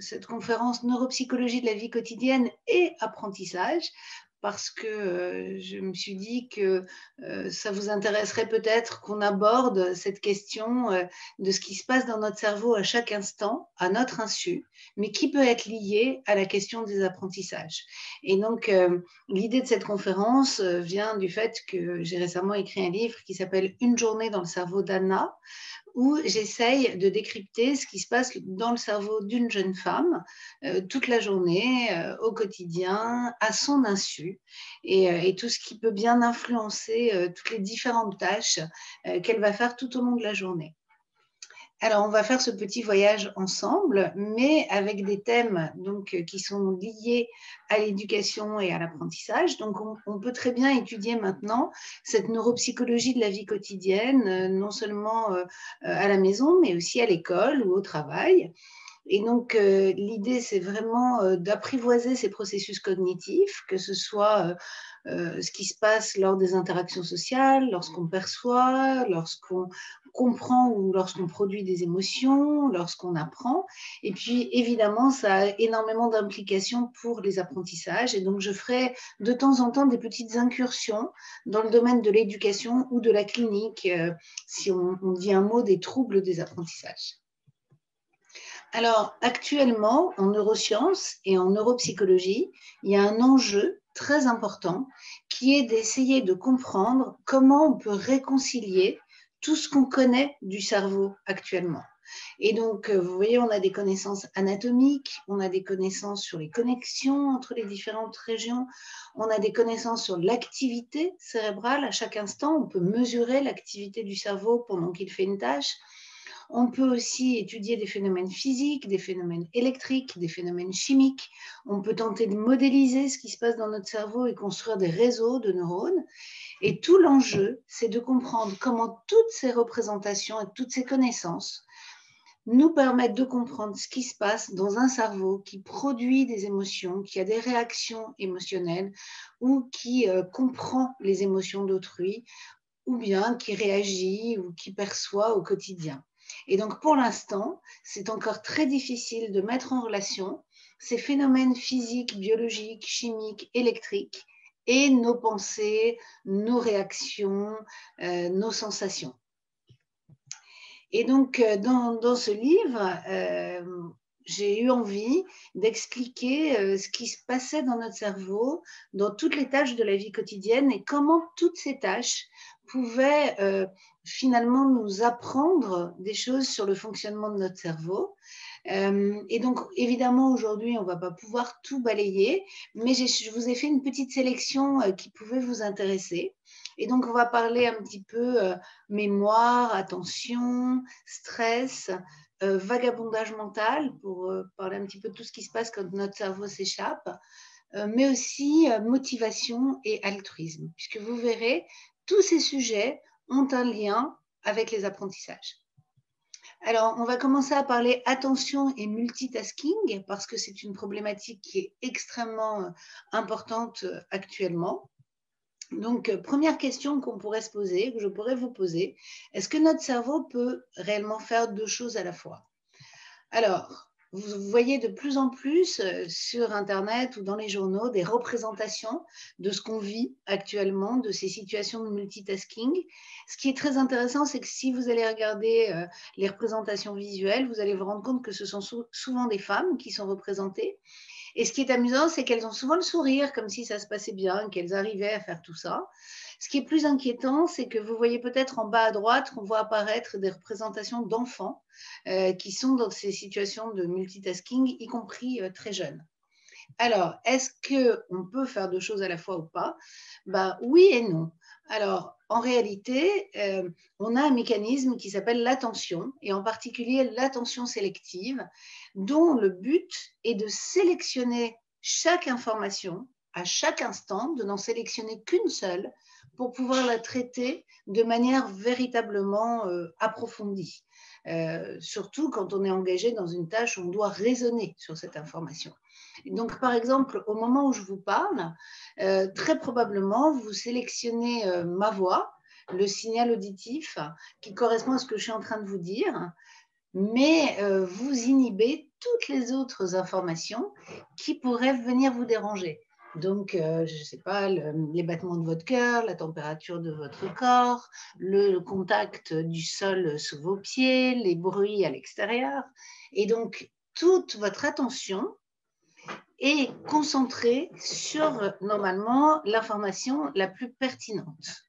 cette conférence neuropsychologie de la vie quotidienne et apprentissage parce que je me suis dit que ça vous intéresserait peut-être qu'on aborde cette question de ce qui se passe dans notre cerveau à chaque instant, à notre insu, mais qui peut être lié à la question des apprentissages. Et donc, l'idée de cette conférence vient du fait que j'ai récemment écrit un livre qui s'appelle « Une journée dans le cerveau d'Anna », où j'essaye de décrypter ce qui se passe dans le cerveau d'une jeune femme toute la journée, au quotidien, à son insu, et tout ce qui peut bien influencer toutes les différentes tâches qu'elle va faire tout au long de la journée. Alors, on va faire ce petit voyage ensemble, mais avec des thèmes donc, qui sont liés à l'éducation et à l'apprentissage. Donc, on peut très bien étudier maintenant cette neuropsychologie de la vie quotidienne, non seulement à la maison, mais aussi à l'école ou au travail. Et donc, l'idée, c'est vraiment d'apprivoiser ces processus cognitifs, que ce soit ce qui se passe lors des interactions sociales, lorsqu'on perçoit, lorsqu'on comprend ou lorsqu'on produit des émotions, lorsqu'on apprend. Et puis, évidemment, ça a énormément d'implications pour les apprentissages. Et donc, je ferai de temps en temps des petites incursions dans le domaine de l'éducation ou de la clinique, si on dit un mot des troubles des apprentissages. Alors, actuellement, en neurosciences et en neuropsychologie, il y a un enjeu très important qui est d'essayer de comprendre comment on peut réconcilier tout ce qu'on connaît du cerveau actuellement. Et donc, vous voyez, on a des connaissances anatomiques, on a des connaissances sur les connexions entre les différentes régions, on a des connaissances sur l'activité cérébrale à chaque instant, on peut mesurer l'activité du cerveau pendant qu'il fait une tâche. On peut aussi étudier des phénomènes physiques, des phénomènes électriques, des phénomènes chimiques. On peut tenter de modéliser ce qui se passe dans notre cerveau et construire des réseaux de neurones. Et tout l'enjeu, c'est de comprendre comment toutes ces représentations et toutes ces connaissances nous permettent de comprendre ce qui se passe dans un cerveau qui produit des émotions, qui a des réactions émotionnelles ou qui comprend les émotions d'autrui ou bien qui réagit ou qui perçoit au quotidien. Et donc, pour l'instant, c'est encore très difficile de mettre en relation ces phénomènes physiques, biologiques, chimiques, électriques et nos pensées, nos réactions, nos sensations. Et donc, dans ce livre, j'ai eu envie d'expliquer ce qui se passait dans notre cerveau, dans toutes les tâches de la vie quotidienne et comment toutes ces tâches pouvaient finalement nous apprendre des choses sur le fonctionnement de notre cerveau. Et donc, évidemment, aujourd'hui, on ne va pas pouvoir tout balayer, mais je vous ai fait une petite sélection qui pouvait vous intéresser. Et donc, on va parler un petit peu mémoire, attention, stress, vagabondage mental, pour parler un petit peu de tout ce qui se passe quand notre cerveau s'échappe, mais aussi motivation et altruisme, puisque vous verrez, tous ces sujets ont un lien avec les apprentissages. Alors, on va commencer à parler attention et multitasking, parce que c'est une problématique qui est extrêmement importante actuellement. Donc, première question qu'on pourrait se poser, que je pourrais vous poser, est-ce que notre cerveau peut réellement faire deux choses à la fois? Alors, vous voyez de plus en plus sur Internet ou dans les journaux des représentations de ce qu'on vit actuellement, de ces situations de multitasking. Ce qui est très intéressant, c'est que si vous allez regarder les représentations visuelles, vous allez vous rendre compte que ce sont souvent des femmes qui sont représentées. Et ce qui est amusant, c'est qu'elles ont souvent le sourire, comme si ça se passait bien, qu'elles arrivaient à faire tout ça. Ce qui est plus inquiétant, c'est que vous voyez peut-être en bas à droite, on voit apparaître des représentations d'enfants qui sont dans ces situations de multitasking, y compris très jeunes. Alors, est-ce qu'on peut faire deux choses à la fois ou pas? Ben, oui et non. Alors, en réalité, on a un mécanisme qui s'appelle l'attention, et en particulier l'attention sélective, dont le but est de sélectionner chaque information à chaque instant, de n'en sélectionner qu'une seule pour pouvoir la traiter de manière véritablement approfondie. Surtout quand on est engagé dans une tâche où on doit raisonner sur cette information. Donc, par exemple, au moment où je vous parle, très probablement, vous sélectionnez ma voix, le signal auditif qui correspond à ce que je suis en train de vous dire, mais vous inhibez toutes les autres informations qui pourraient venir vous déranger. Donc, je ne sais pas, les battements de votre cœur, la température de votre corps, le contact du sol sous vos pieds, les bruits à l'extérieur. Et donc, toute votre attention est concentrée sur, normalement, l'information la plus pertinente.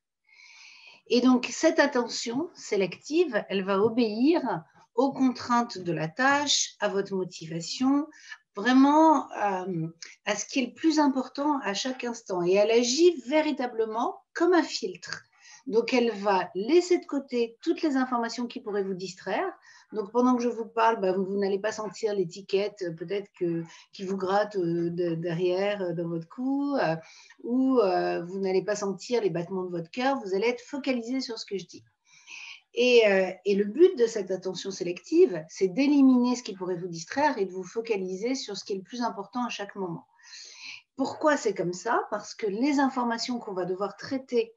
Et donc, cette attention sélective, elle va obéir aux contraintes de la tâche, à votre motivation, vraiment à ce qui est le plus important à chaque instant. Et elle agit véritablement comme un filtre. Donc, elle va laisser de côté toutes les informations qui pourraient vous distraire. Donc, pendant que je vous parle, vous n'allez pas sentir l'étiquette peut-être qui vous gratte derrière dans votre cou, ou vous n'allez pas sentir les battements de votre cœur. Vous allez être focalisé sur ce que je dis. Et le but de cette attention sélective, c'est d'éliminer ce qui pourrait vous distraire et de vous focaliser sur ce qui est le plus important à chaque moment. Pourquoi c'est comme ça? Parce que les informations qu'on va devoir traiter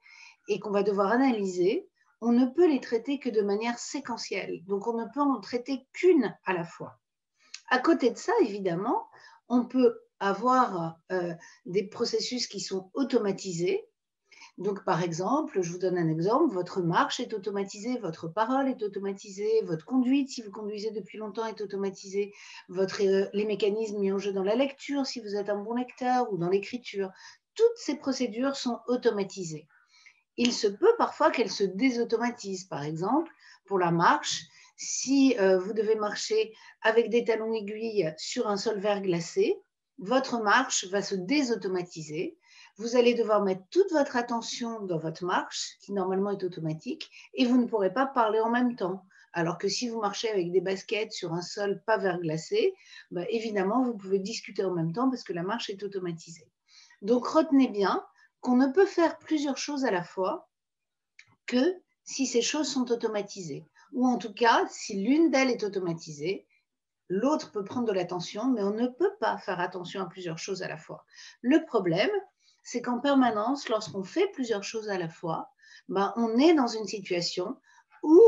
et qu'on va devoir analyser, on ne peut les traiter que de manière séquentielle. Donc, on ne peut en traiter qu'une à la fois. À côté de ça, évidemment, on peut avoir des processus qui sont automatisés. Donc, par exemple, je vous donne un exemple, votre marche est automatisée, votre parole est automatisée, votre conduite, si vous conduisez depuis longtemps, est automatisée, les mécanismes mis en jeu dans la lecture, si vous êtes un bon lecteur, ou dans l'écriture, toutes ces procédures sont automatisées. Il se peut parfois qu'elles se désautomatisent. Par exemple, pour la marche, si vous devez marcher avec des talons aiguilles sur un sol verglacé, votre marche va se désautomatiser. Vous allez devoir mettre toute votre attention dans votre marche, qui normalement est automatique, et vous ne pourrez pas parler en même temps. Alors que si vous marchez avec des baskets sur un sol pas verglacé, évidemment, vous pouvez discuter en même temps parce que la marche est automatisée. Donc, retenez bien qu'on ne peut faire plusieurs choses à la fois que si ces choses sont automatisées. Ou en tout cas, si l'une d'elles est automatisée, l'autre peut prendre de l'attention, mais on ne peut pas faire attention à plusieurs choses à la fois. Le problème, c'est qu'en permanence, lorsqu'on fait plusieurs choses à la fois, on est dans une situation où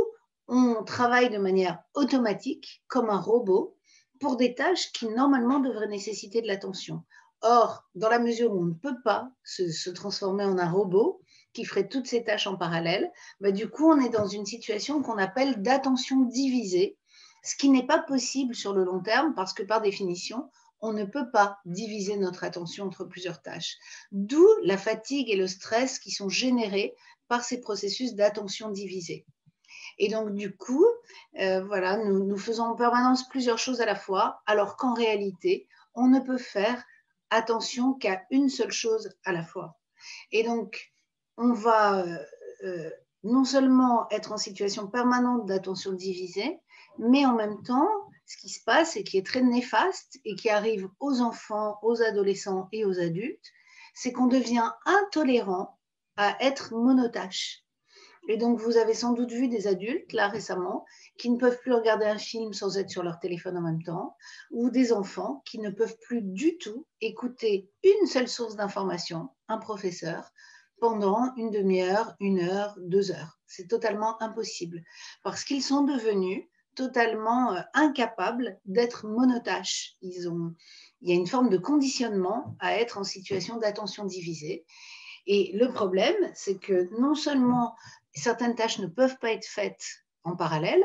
on travaille de manière automatique, comme un robot, pour des tâches qui normalement devraient nécessiter de l'attention. Or, dans la mesure où on ne peut pas se transformer en un robot qui ferait toutes ces tâches en parallèle, du coup, on est dans une situation qu'on appelle d'attention divisée, ce qui n'est pas possible sur le long terme parce que par définition, on ne peut pas diviser notre attention entre plusieurs tâches. D'où la fatigue et le stress qui sont générés par ces processus d'attention divisée. Et donc, du coup, nous faisons en permanence plusieurs choses à la fois, alors qu'en réalité, on ne peut faire attention qu'à une seule chose à la fois. Et donc, on va non seulement être en situation permanente d'attention divisée, mais en même temps, ce qui se passe et qui est très néfaste et qui arrive aux enfants, aux adolescents et aux adultes, c'est qu'on devient intolérant à être monotâche. Et donc, vous avez sans doute vu des adultes, là, récemment, qui ne peuvent plus regarder un film sans être sur leur téléphone en même temps, ou des enfants qui ne peuvent plus du tout écouter une seule source d'information, un professeur, pendant une demi-heure, 1 heure, 2 heures. C'est totalement impossible, parce qu'ils sont devenus totalement incapables d'être monotâches. Il y a une forme de conditionnement à être en situation d'attention divisée. Et le problème, c'est que non seulement certaines tâches ne peuvent pas être faites en parallèle,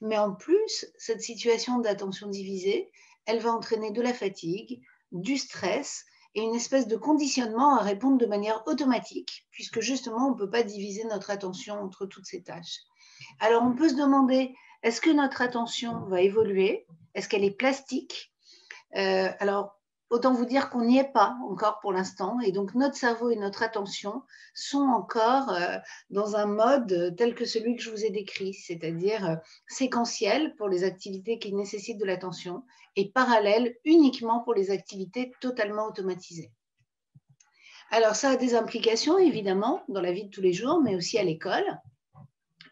mais en plus, cette situation d'attention divisée, elle va entraîner de la fatigue, du stress et une espèce de conditionnement à répondre de manière automatique, puisque justement, on ne peut pas diviser notre attention entre toutes ces tâches. Alors, on peut se demander, est-ce que notre attention va évoluer? Est-ce qu'elle est plastique? Alors, autant vous dire qu'on n'y est pas encore pour l'instant. Et donc, notre cerveau et notre attention sont encore dans un mode tel que celui que je vous ai décrit, c'est-à-dire séquentiel pour les activités qui nécessitent de l'attention et parallèle uniquement pour les activités totalement automatisées. Alors, ça a des implications, évidemment, dans la vie de tous les jours, mais aussi à l'école.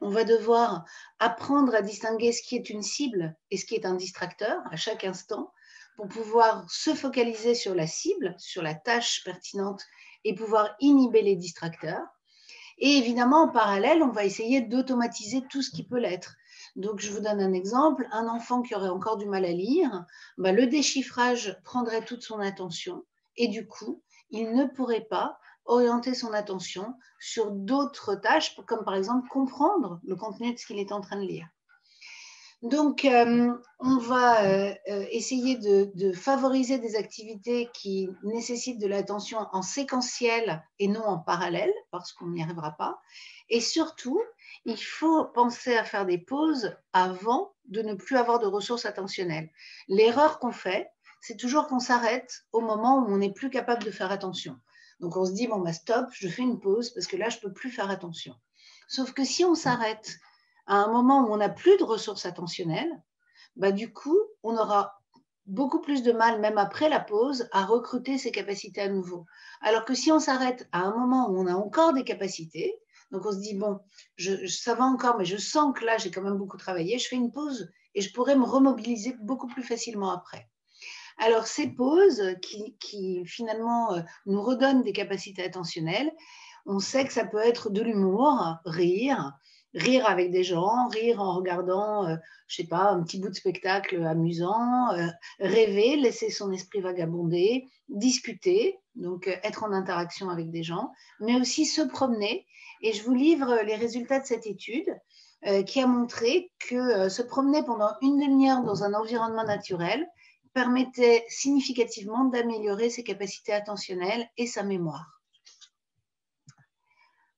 On va devoir apprendre à distinguer ce qui est une cible et ce qui est un distracteur à chaque instant, pour pouvoir se focaliser sur la cible, sur la tâche pertinente et pouvoir inhiber les distracteurs. Et évidemment, en parallèle, on va essayer d'automatiser tout ce qui peut l'être. Donc, je vous donne un exemple. Un enfant qui aurait encore du mal à lire, bah, le déchiffrage prendrait toute son attention et du coup, il ne pourrait pas orienter son attention sur d'autres tâches, comme par exemple comprendre le contenu de ce qu'il est en train de lire. Donc, on va essayer de favoriser des activités qui nécessitent de l'attention en séquentiel et non en parallèle, parce qu'on n'y arrivera pas. Et surtout, il faut penser à faire des pauses avant de ne plus avoir de ressources attentionnelles. L'erreur qu'on fait, c'est toujours qu'on s'arrête au moment où on n'est plus capable de faire attention. Donc, on se dit, bon, bah, stop, je fais une pause parce que là, je ne peux plus faire attention. Sauf que si on s'arrête à un moment où on n'a plus de ressources attentionnelles, bah, du coup, on aura beaucoup plus de mal, même après la pause, à recruter ces capacités à nouveau. Alors que si on s'arrête à un moment où on a encore des capacités, donc on se dit, bon, ça va encore, mais je sens que là, j'ai quand même beaucoup travaillé, je fais une pause et je pourrais me remobiliser beaucoup plus facilement après. Alors, ces pauses qui finalement nous redonnent des capacités attentionnelles, on sait que ça peut être de l'humour, rire avec des gens, rire en regardant, je sais pas, un petit bout de spectacle amusant, rêver, laisser son esprit vagabonder, discuter, donc être en interaction avec des gens, mais aussi se promener. Et je vous livre les résultats de cette étude qui a montré que se promener pendant une demi-heure dans un environnement naturel permettait significativement d'améliorer ses capacités attentionnelles et sa mémoire.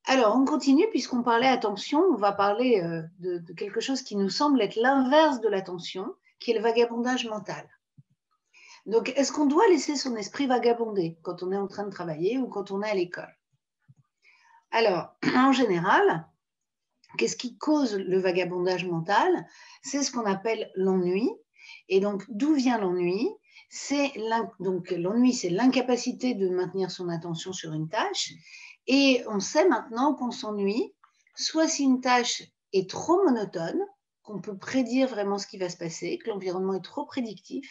Alors, on continue, puisqu'on parlait attention, on va parler de quelque chose qui nous semble être l'inverse de l'attention, qui est le vagabondage mental. Donc, est-ce qu'on doit laisser son esprit vagabonder quand on est en train de travailler ou quand on est à l'école? Alors, en général, qu'est-ce qui cause le vagabondage mental? C'est ce qu'on appelle l'ennui. Et donc, d'où vient l'ennui? Donc, l'ennui, c'est l'incapacité de maintenir son attention sur une tâche. Et on sait maintenant qu'on s'ennuie, soit si une tâche est trop monotone, qu'on peut prédire vraiment ce qui va se passer, que l'environnement est trop prédictif,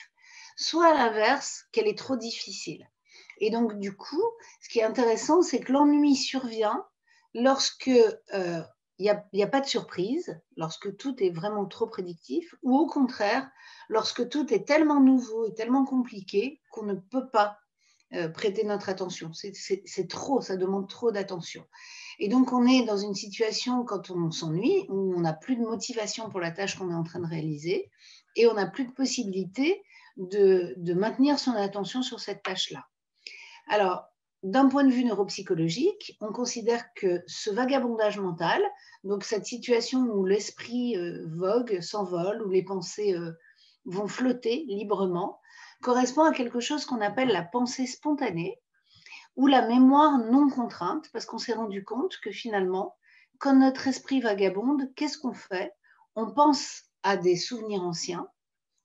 soit à l'inverse, qu'elle est trop difficile. Et donc, du coup, ce qui est intéressant, c'est que l'ennui survient lorsque il n'y a pas de surprise, lorsque tout est vraiment trop prédictif, ou au contraire, lorsque tout est tellement nouveau et tellement compliqué qu'on ne peut pas prêter notre attention. C'est trop, ça demande trop d'attention. Et donc, on est dans une situation, quand on s'ennuie, où on n'a plus de motivation pour la tâche qu'on est en train de réaliser, et on n'a plus de possibilité de maintenir son attention sur cette tâche-là. Alors, d'un point de vue neuropsychologique, on considère que ce vagabondage mental, donc cette situation où l'esprit vogue, s'envole, où les pensées vont flotter librement, correspond à quelque chose qu'on appelle la pensée spontanée ou la mémoire non contrainte, parce qu'on s'est rendu compte que finalement, quand notre esprit vagabonde, qu'est-ce qu'on fait? On pense à des souvenirs anciens,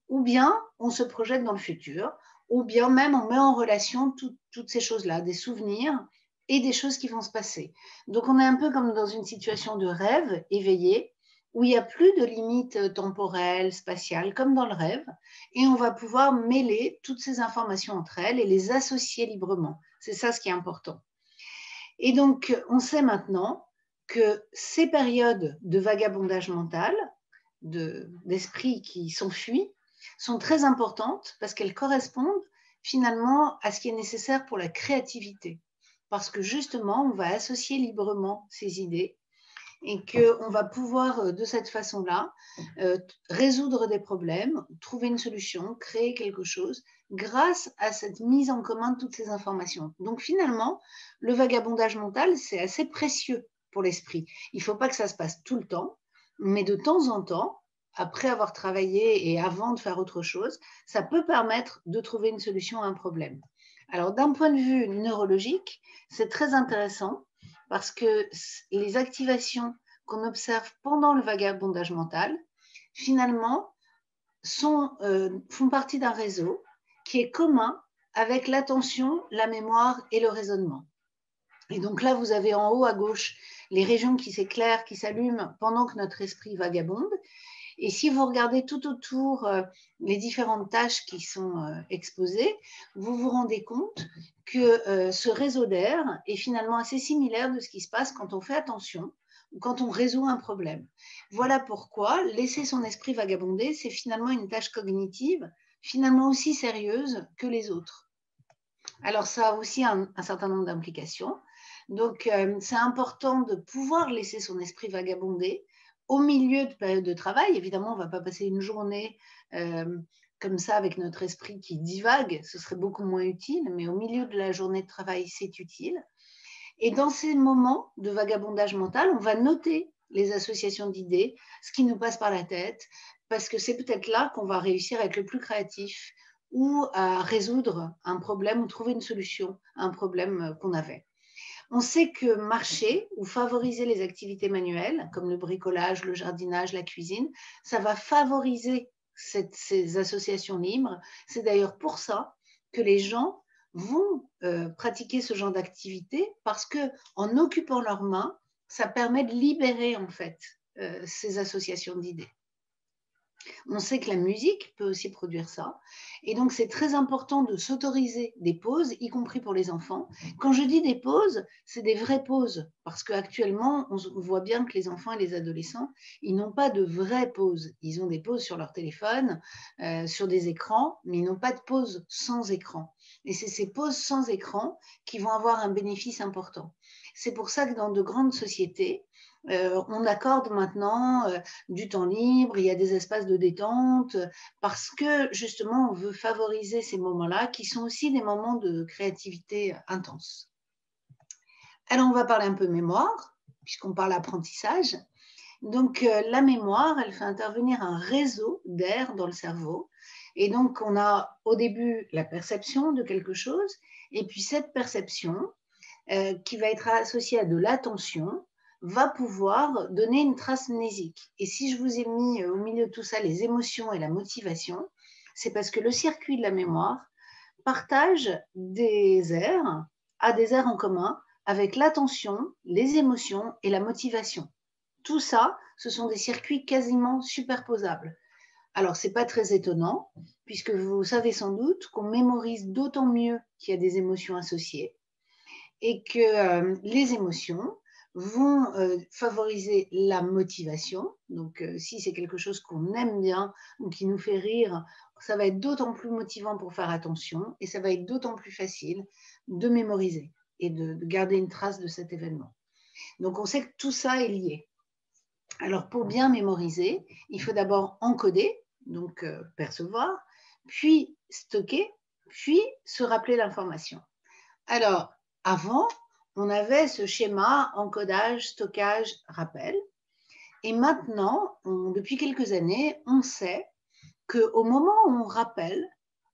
ou bien on se projette dans le futur, ou bien même on met en relation toutes ces choses-là, des souvenirs et des choses qui vont se passer. Donc on est un peu comme dans une situation de rêve éveillé, où il n'y a plus de limites temporelles, spatiales, comme dans le rêve, et on va pouvoir mêler toutes ces informations entre elles et les associer librement. C'est ça ce qui est important. Et donc, on sait maintenant que ces périodes de vagabondage mental, d'esprit qui s'enfuit, sont très importantes parce qu'elles correspondent finalement à ce qui est nécessaire pour la créativité. Parce que justement, on va associer librement ces idées et qu'on va pouvoir de cette façon-là résoudre des problèmes, trouver une solution, créer quelque chose grâce à cette mise en commun de toutes ces informations. Donc finalement, le vagabondage mental, c'est assez précieux pour l'esprit. Il ne faut pas que ça se passe tout le temps, mais de temps en temps, après avoir travaillé et avant de faire autre chose, ça peut permettre de trouver une solution à un problème. Alors d'un point de vue neurologique, c'est très intéressant parce que les activations qu'on observe pendant le vagabondage mental, finalement, font partie d'un réseau qui est commun avec l'attention, la mémoire et le raisonnement. Et donc là, vous avez en haut à gauche les régions qui s'éclairent, qui s'allument pendant que notre esprit vagabonde. Et si vous regardez tout autour les différentes tâches qui sont exposées, vous vous rendez compte que ce réseau d'air est finalement assez similaire de ce qui se passe quand on fait attention, ou quand on résout un problème. Voilà pourquoi laisser son esprit vagabonder, c'est finalement une tâche cognitive, finalement aussi sérieuse que les autres. Alors, ça a aussi un certain nombre d'implications. Donc, c'est important de pouvoir laisser son esprit vagabonder au milieu de période de travail. Évidemment, on ne va pas passer une journée comme ça avec notre esprit qui divague, ce serait beaucoup moins utile, mais au milieu de la journée de travail, c'est utile. Et dans ces moments de vagabondage mental, on va noter les associations d'idées, ce qui nous passe par la tête, parce que c'est peut-être là qu'on va réussir à être le plus créatif ou à résoudre un problème ou trouver une solution à un problème qu'on avait. On sait que marcher ou favoriser les activités manuelles, comme le bricolage, le jardinage, la cuisine, ça va favoriser ces associations libres. C'est d'ailleurs pour ça que les gens vont pratiquer ce genre d'activité parce que en occupant leurs mains, ça permet de libérer en fait ces associations d'idées. On sait que la musique peut aussi produire ça. Et donc, c'est très important de s'autoriser des pauses, y compris pour les enfants. Quand je dis des pauses, c'est des vraies pauses. Parce qu'actuellement, on voit bien que les enfants et les adolescents, ils n'ont pas de vraies pauses. Ils ont des pauses sur leur téléphone, sur des écrans, mais ils n'ont pas de pause sans écran. Et c'est ces pauses sans écran qui vont avoir un bénéfice important. C'est pour ça que dans de grandes sociétés, on accorde maintenant du temps libre, il y a des espaces de détente, parce que justement, on veut favoriser ces moments-là qui sont aussi des moments de créativité intense. Alors, on va parler un peu mémoire, puisqu'on parle apprentissage. Donc, la mémoire, elle fait intervenir un réseau d'air dans le cerveau. Et donc, on a au début la perception de quelque chose, et puis cette perception, qui va être associée à de l'attention, va pouvoir donner une trace mnésique. Et si je vous ai mis au milieu de tout ça les émotions et la motivation, c'est parce que le circuit de la mémoire partage des aires, a des aires en commun avec l'attention, les émotions et la motivation. Tout ça, ce sont des circuits quasiment superposables. Alors, ce n'est pas très étonnant, puisque vous savez sans doute qu'on mémorise d'autant mieux qu'il y a des émotions associées et que les émotions vont favoriser la motivation. Donc, si c'est quelque chose qu'on aime bien ou qui nous fait rire, ça va être d'autant plus motivant pour faire attention et ça va être d'autant plus facile de mémoriser et de garder une trace de cet événement. Donc, on sait que tout ça est lié. Alors, pour bien mémoriser, il faut d'abord encoder, donc percevoir, puis stocker, puis se rappeler l'information. Alors, avant, on avait ce schéma encodage, stockage, rappel. Et maintenant, depuis quelques années, on sait qu'au moment où on rappelle,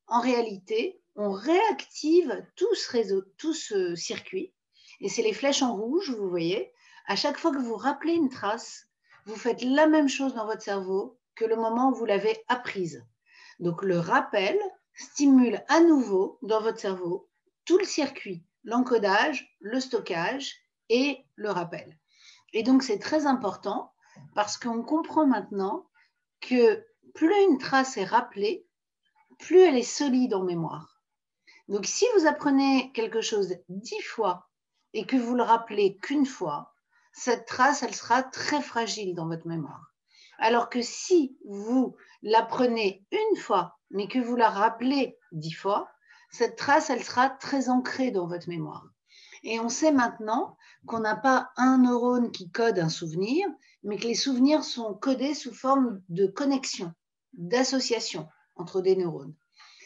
en réalité, on réactive tout ce réseau, tout ce circuit. Et c'est les flèches en rouge, vous voyez. À chaque fois que vous rappelez une trace, vous faites la même chose dans votre cerveau que le moment où vous l'avez apprise. Donc, le rappel stimule à nouveau dans votre cerveau tout le circuit, l'encodage, le stockage et le rappel. Et donc, c'est très important parce qu'on comprend maintenant que plus une trace est rappelée, plus elle est solide en mémoire. Donc, si vous apprenez quelque chose 10 fois et que vous le rappelez qu'une fois, cette trace, elle sera très fragile dans votre mémoire. Alors que si vous l'apprenez une fois, mais que vous la rappelez 10 fois, cette trace, elle sera très ancrée dans votre mémoire. Et on sait maintenant qu'on n'a pas un neurone qui code un souvenir, mais que les souvenirs sont codés sous forme de connexion, d'association entre des neurones.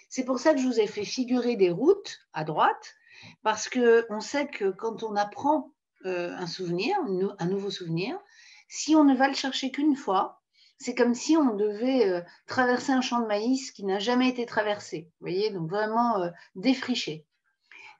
C'est pour ça que je vous ai fait figurer des routes à droite, parce qu'on sait que quand on apprend un souvenir, un nouveau souvenir, si on ne va le chercher qu'une fois, c'est comme si on devait traverser un champ de maïs qui n'a jamais été traversé. Vous voyez, donc vraiment défriché.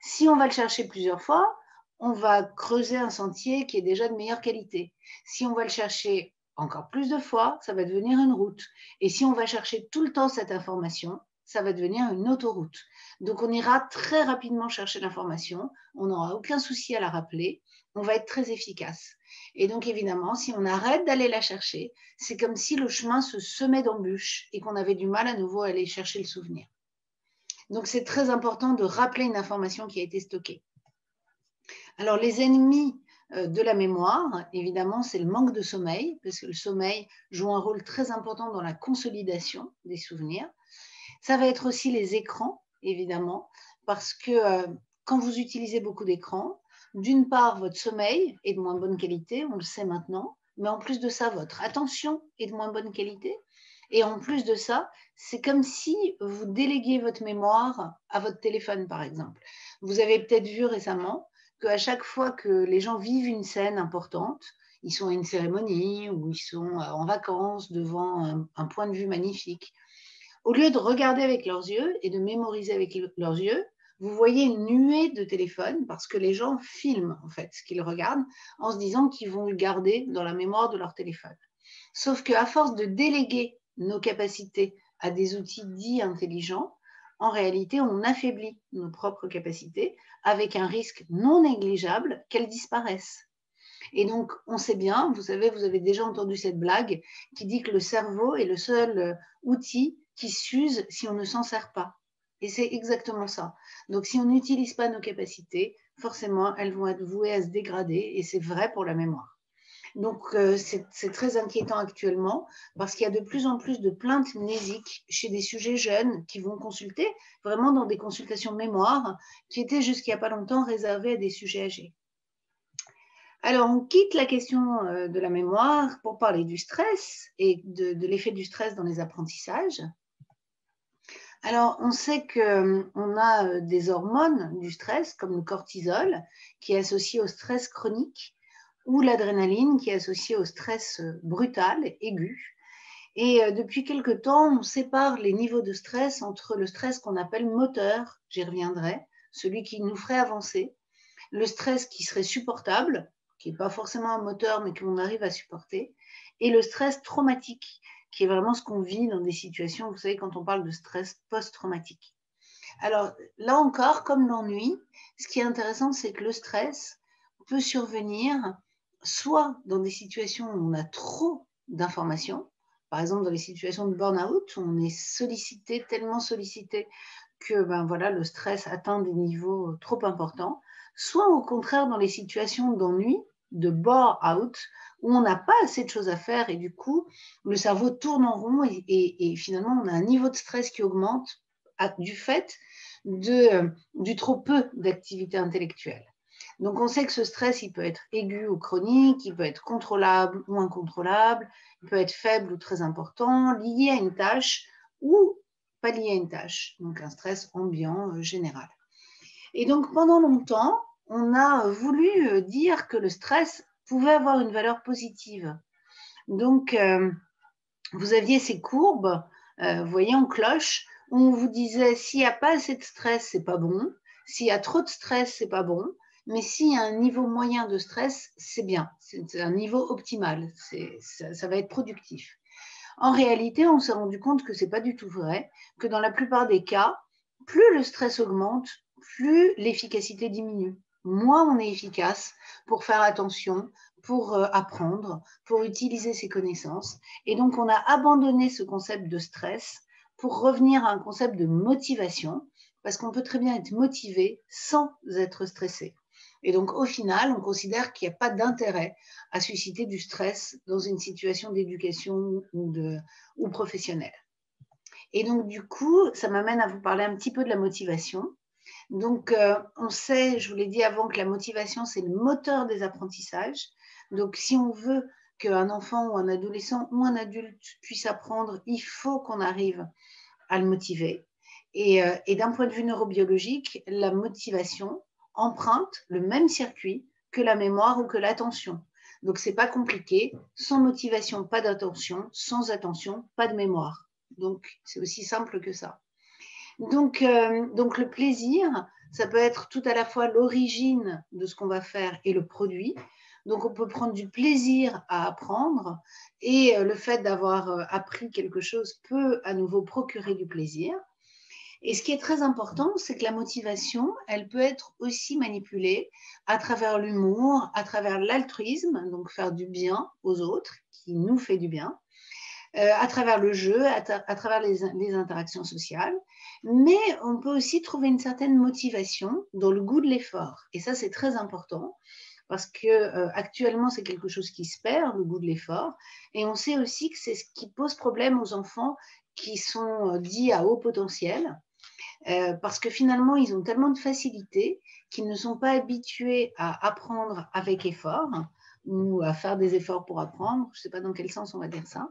Si on va le chercher plusieurs fois, on va creuser un sentier qui est déjà de meilleure qualité. Si on va le chercher encore plus de fois, ça va devenir une route. Et si on va chercher tout le temps cette information, ça va devenir une autoroute. Donc, on ira très rapidement chercher l'information, on n'aura aucun souci à la rappeler, on va être très efficace. Et donc, évidemment, si on arrête d'aller la chercher, c'est comme si le chemin se semait d'embûches et qu'on avait du mal à nouveau à aller chercher le souvenir. Donc, c'est très important de rappeler une information qui a été stockée. Alors, les ennemis de la mémoire, évidemment, c'est le manque de sommeil, parce que le sommeil joue un rôle très important dans la consolidation des souvenirs. Ça va être aussi les écrans, évidemment, parce que quand vous utilisez beaucoup d'écrans, d'une part, votre sommeil est de moins bonne qualité, on le sait maintenant, mais en plus de ça, votre attention est de moins bonne qualité. Et en plus de ça, c'est comme si vous déléguiez votre mémoire à votre téléphone, par exemple. Vous avez peut-être vu récemment qu'à chaque fois que les gens vivent une scène importante, ils sont à une cérémonie ou ils sont en vacances devant un point de vue magnifique, au lieu de regarder avec leurs yeux et de mémoriser avec leurs yeux, vous voyez une nuée de téléphones parce que les gens filment en fait ce qu'ils regardent en se disant qu'ils vont le garder dans la mémoire de leur téléphone. Sauf qu'à force de déléguer nos capacités à des outils dits intelligents, en réalité, on affaiblit nos propres capacités avec un risque non négligeable qu'elles disparaissent. Et donc, on sait bien, vous savez, vous avez déjà entendu cette blague qui dit que le cerveau est le seul outil qui s'use si on ne s'en sert pas. Et c'est exactement ça. Donc, si on n'utilise pas nos capacités, forcément, elles vont être vouées à se dégrader et c'est vrai pour la mémoire. Donc, c'est très inquiétant actuellement parce qu'il y a de plus en plus de plaintes mnésiques chez des sujets jeunes qui vont consulter, vraiment dans des consultations mémoire qui étaient jusqu'il n'y a pas longtemps réservées à des sujets âgés. Alors, on quitte la question de la mémoire pour parler du stress et de l'effet du stress dans les apprentissages. Alors, on sait qu'on a des hormones du stress, comme le cortisol, qui est associé au stress chronique, ou l'adrénaline, qui est associée au stress brutal, aigu. Et depuis quelque temps, on sépare les niveaux de stress entre le stress qu'on appelle moteur, j'y reviendrai, celui qui nous ferait avancer, le stress qui serait supportable, qui n'est pas forcément un moteur, mais qu'on arrive à supporter, et le stress traumatique, qui est vraiment ce qu'on vit dans des situations, vous savez, quand on parle de stress post-traumatique. Alors, là encore, comme l'ennui, ce qui est intéressant, c'est que le stress peut survenir soit dans des situations où on a trop d'informations, par exemple dans les situations de burn-out, où on est sollicité, tellement sollicité que voilà, le stress atteint des niveaux trop importants, soit au contraire dans les situations d'ennui, de bore-out, où on n'a pas assez de choses à faire et du coup, le cerveau tourne en rond et finalement, on a un niveau de stress qui augmente du fait du trop peu d'activité intellectuelle. Donc, on sait que ce stress, il peut être aigu ou chronique, il peut être contrôlable ou incontrôlable, il peut être faible ou très important, lié à une tâche ou pas lié à une tâche, donc un stress ambiant général. Et donc, pendant longtemps, on a voulu dire que le stress pouvait avoir une valeur positive. Donc, vous aviez ces courbes, vous voyez, en cloche, où on vous disait s'il n'y a pas assez de stress, c'est pas bon. S'il y a trop de stress, c'est pas bon. Mais s'il y a un niveau moyen de stress, c'est bien. C'est un niveau optimal. Ça va être productif. En réalité, on s'est rendu compte que ce n'est pas du tout vrai, que dans la plupart des cas, plus le stress augmente, plus l'efficacité diminue. Moins on est efficace pour faire attention, pour apprendre, pour utiliser ses connaissances. Et donc, on a abandonné ce concept de stress pour revenir à un concept de motivation, parce qu'on peut très bien être motivé sans être stressé. Et donc, au final, on considère qu'il n'y a pas d'intérêt à susciter du stress dans une situation d'éducation ou professionnelle. Et donc, du coup, ça m'amène à vous parler un petit peu de la motivation. Donc, on sait, je vous l'ai dit avant, que la motivation, c'est le moteur des apprentissages. Donc, si on veut qu'un enfant ou un adolescent ou un adulte puisse apprendre, il faut qu'on arrive à le motiver. Et d'un point de vue neurobiologique, la motivation emprunte le même circuit que la mémoire ou que l'attention. Donc, ce n'est pas compliqué. Sans motivation, pas d'attention. Sans attention, pas de mémoire. Donc, c'est aussi simple que ça. Donc, le plaisir, ça peut être tout à la fois l'origine de ce qu'on va faire et le produit. Donc, on peut prendre du plaisir à apprendre et le fait d'avoir appris quelque chose peut à nouveau procurer du plaisir. Et ce qui est très important, c'est que la motivation, elle peut être aussi manipulée à travers l'humour, à travers l'altruisme, donc faire du bien aux autres, qui nous fait du bien, à travers le jeu, à travers les interactions sociales. Mais on peut aussi trouver une certaine motivation dans le goût de l'effort. Et ça, c'est très important parce que actuellement, c'est quelque chose qui se perd, le goût de l'effort. Et on sait aussi que c'est ce qui pose problème aux enfants qui sont dits à haut potentiel, parce que finalement, ils ont tellement de facilité qu'ils ne sont pas habitués à apprendre avec effort ou à faire des efforts pour apprendre. Je ne sais pas dans quel sens on va dire ça.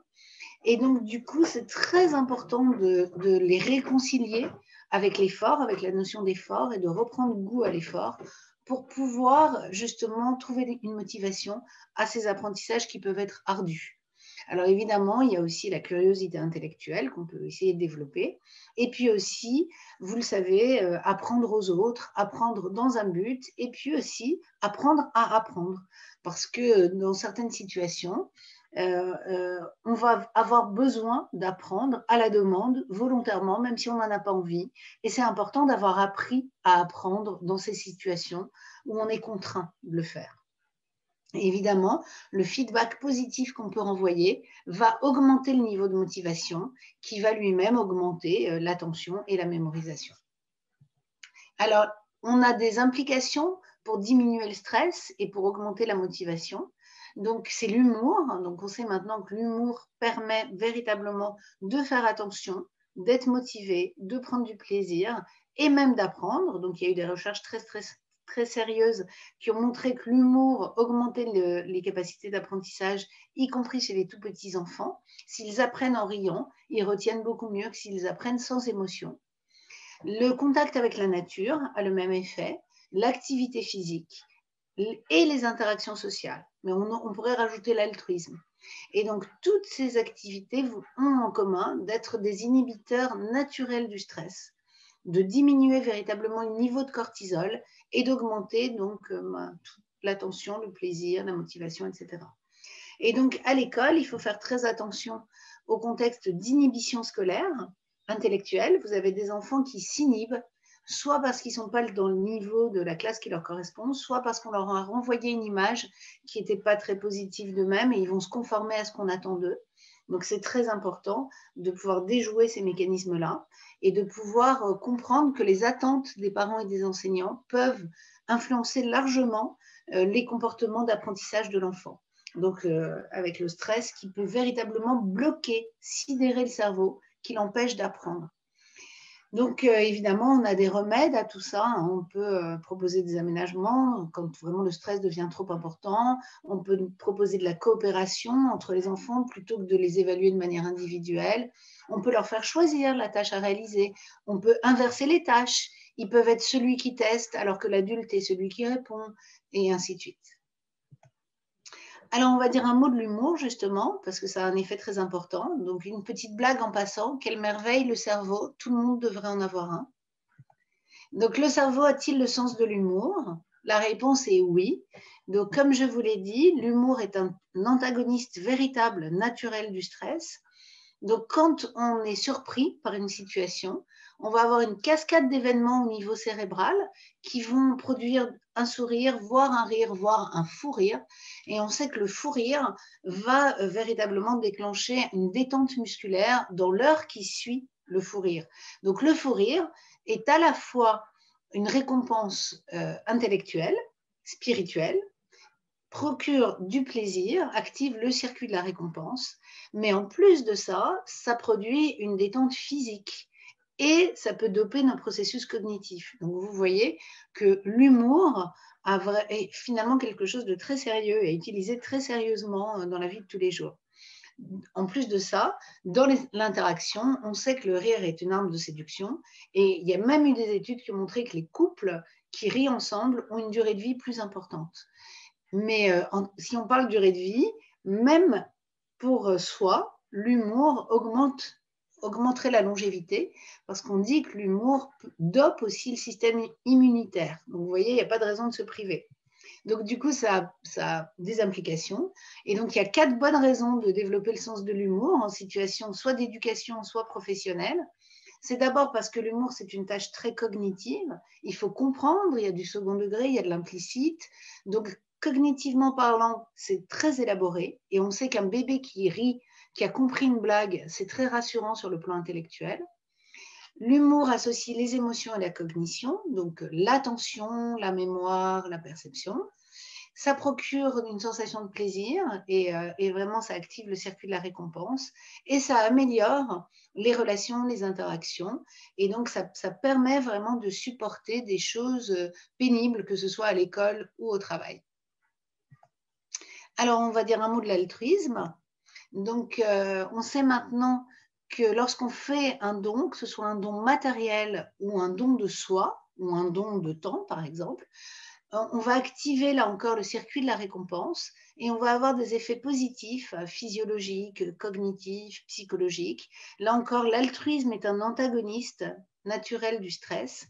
Et donc, du coup, c'est très important de les réconcilier avec l'effort, avec la notion d'effort et de reprendre goût à l'effort pour pouvoir justement trouver une motivation à ces apprentissages qui peuvent être ardus. Alors évidemment, il y a aussi la curiosité intellectuelle qu'on peut essayer de développer. Et puis aussi, vous le savez, apprendre aux autres, apprendre dans un but, et puis aussi apprendre à apprendre. Parce que dans certaines situations, on va avoir besoin d'apprendre à la demande, volontairement, même si on n'en a pas envie. Et c'est important d'avoir appris à apprendre dans ces situations où on est contraint de le faire. Et évidemment, le feedback positif qu'on peut renvoyer va augmenter le niveau de motivation, qui va lui-même augmenter l'attention et la mémorisation. Alors, on a des implications pour diminuer le stress et pour augmenter la motivation. Donc, c'est l'humour. Donc, on sait maintenant que l'humour permet véritablement de faire attention, d'être motivé, de prendre du plaisir et même d'apprendre. Donc, il y a eu des recherches très sérieuses qui ont montré que l'humour augmentait les capacités d'apprentissage, y compris chez les tout petits enfants. S'ils apprennent en riant, ils retiennent beaucoup mieux que s'ils apprennent sans émotion. Le contact avec la nature a le même effet, l'activité physique et les interactions sociales. Mais on pourrait rajouter l'altruisme. Et donc, toutes ces activités ont en commun d'être des inhibiteurs naturels du stress, de diminuer véritablement le niveau de cortisol et d'augmenter donc l'attention, le plaisir, la motivation, etc. Et donc, à l'école, il faut faire très attention au contexte d'inhibition scolaire, intellectuelle. Vous avez des enfants qui s'inhibent, soit parce qu'ils ne sont pas dans le niveau de la classe qui leur correspond, soit parce qu'on leur a renvoyé une image qui n'était pas très positive d'eux-mêmes et ils vont se conformer à ce qu'on attend d'eux. Donc, c'est très important de pouvoir déjouer ces mécanismes-là et de pouvoir comprendre que les attentes des parents et des enseignants peuvent influencer largement les comportements d'apprentissage de l'enfant. Donc, avec le stress qui peut véritablement bloquer, sidérer le cerveau, qui l'empêche d'apprendre. Donc, évidemment, on a des remèdes à tout ça. On peut proposer des aménagements quand vraiment le stress devient trop important. On peut proposer de la coopération entre les enfants plutôt que de les évaluer de manière individuelle. On peut leur faire choisir la tâche à réaliser. On peut inverser les tâches. Ils peuvent être celui qui teste alors que l'adulte est celui qui répond, et ainsi de suite. Alors, on va dire un mot de l'humour, justement, parce que ça a un effet très important. Donc, une petite blague en passant. Quelle merveille, le cerveau. Tout le monde devrait en avoir un. Donc, le cerveau a-t-il le sens de l'humour? La réponse est oui. Donc, comme je vous l'ai dit, l'humour est un antagoniste véritable, naturel du stress. Donc, quand on est surpris par une situation, on va avoir une cascade d'événements au niveau cérébral qui vont produire un sourire, voire un rire, voire un fou rire. Et on sait que le fou rire va véritablement déclencher une détente musculaire dans l'heure qui suit le fou rire. Donc, le fou rire est à la fois une récompense intellectuelle, spirituelle, procure du plaisir, active le circuit de la récompense, mais en plus de ça, ça produit une détente physique et ça peut doper nos processus cognitifs. Donc vous voyez que l'humour est finalement quelque chose de très sérieux et utilisé très sérieusement dans la vie de tous les jours. En plus de ça, dans l'interaction, on sait que le rire est une arme de séduction et il y a même eu des études qui ont montré que les couples qui rient ensemble ont une durée de vie plus importante. Mais si on parle durée de vie, même pour soi, l'humour augmenterait la longévité parce qu'on dit que l'humour dope aussi le système immunitaire. Donc, vous voyez, il n'y a pas de raison de se priver. Donc, du coup, ça a des implications. Et donc, il y a 4 bonnes raisons de développer le sens de l'humour en situation soit d'éducation, soit professionnelle. C'est d'abord parce que l'humour, c'est une tâche très cognitive. Il faut comprendre, il y a du second degré, il y a de l'implicite. Donc, cognitivement parlant, c'est très élaboré. Et on sait qu'un bébé qui rit, qui a compris une blague, c'est très rassurant sur le plan intellectuel. L'humour associe les émotions et la cognition, donc l'attention, la mémoire, la perception. Ça procure une sensation de plaisir et vraiment, ça active le circuit de la récompense et ça améliore les relations, les interactions. Et donc, ça permet vraiment de supporter des choses pénibles, que ce soit à l'école ou au travail. Alors, on va dire un mot de l'altruisme. Donc, on sait maintenant que lorsqu'on fait un don, que ce soit un don matériel ou un don de soi, ou un don de temps, par exemple, on va activer là encore le circuit de la récompense et on va avoir des effets positifs, physiologiques, cognitifs, psychologiques. Là encore, l'altruisme est un antagoniste naturel du stress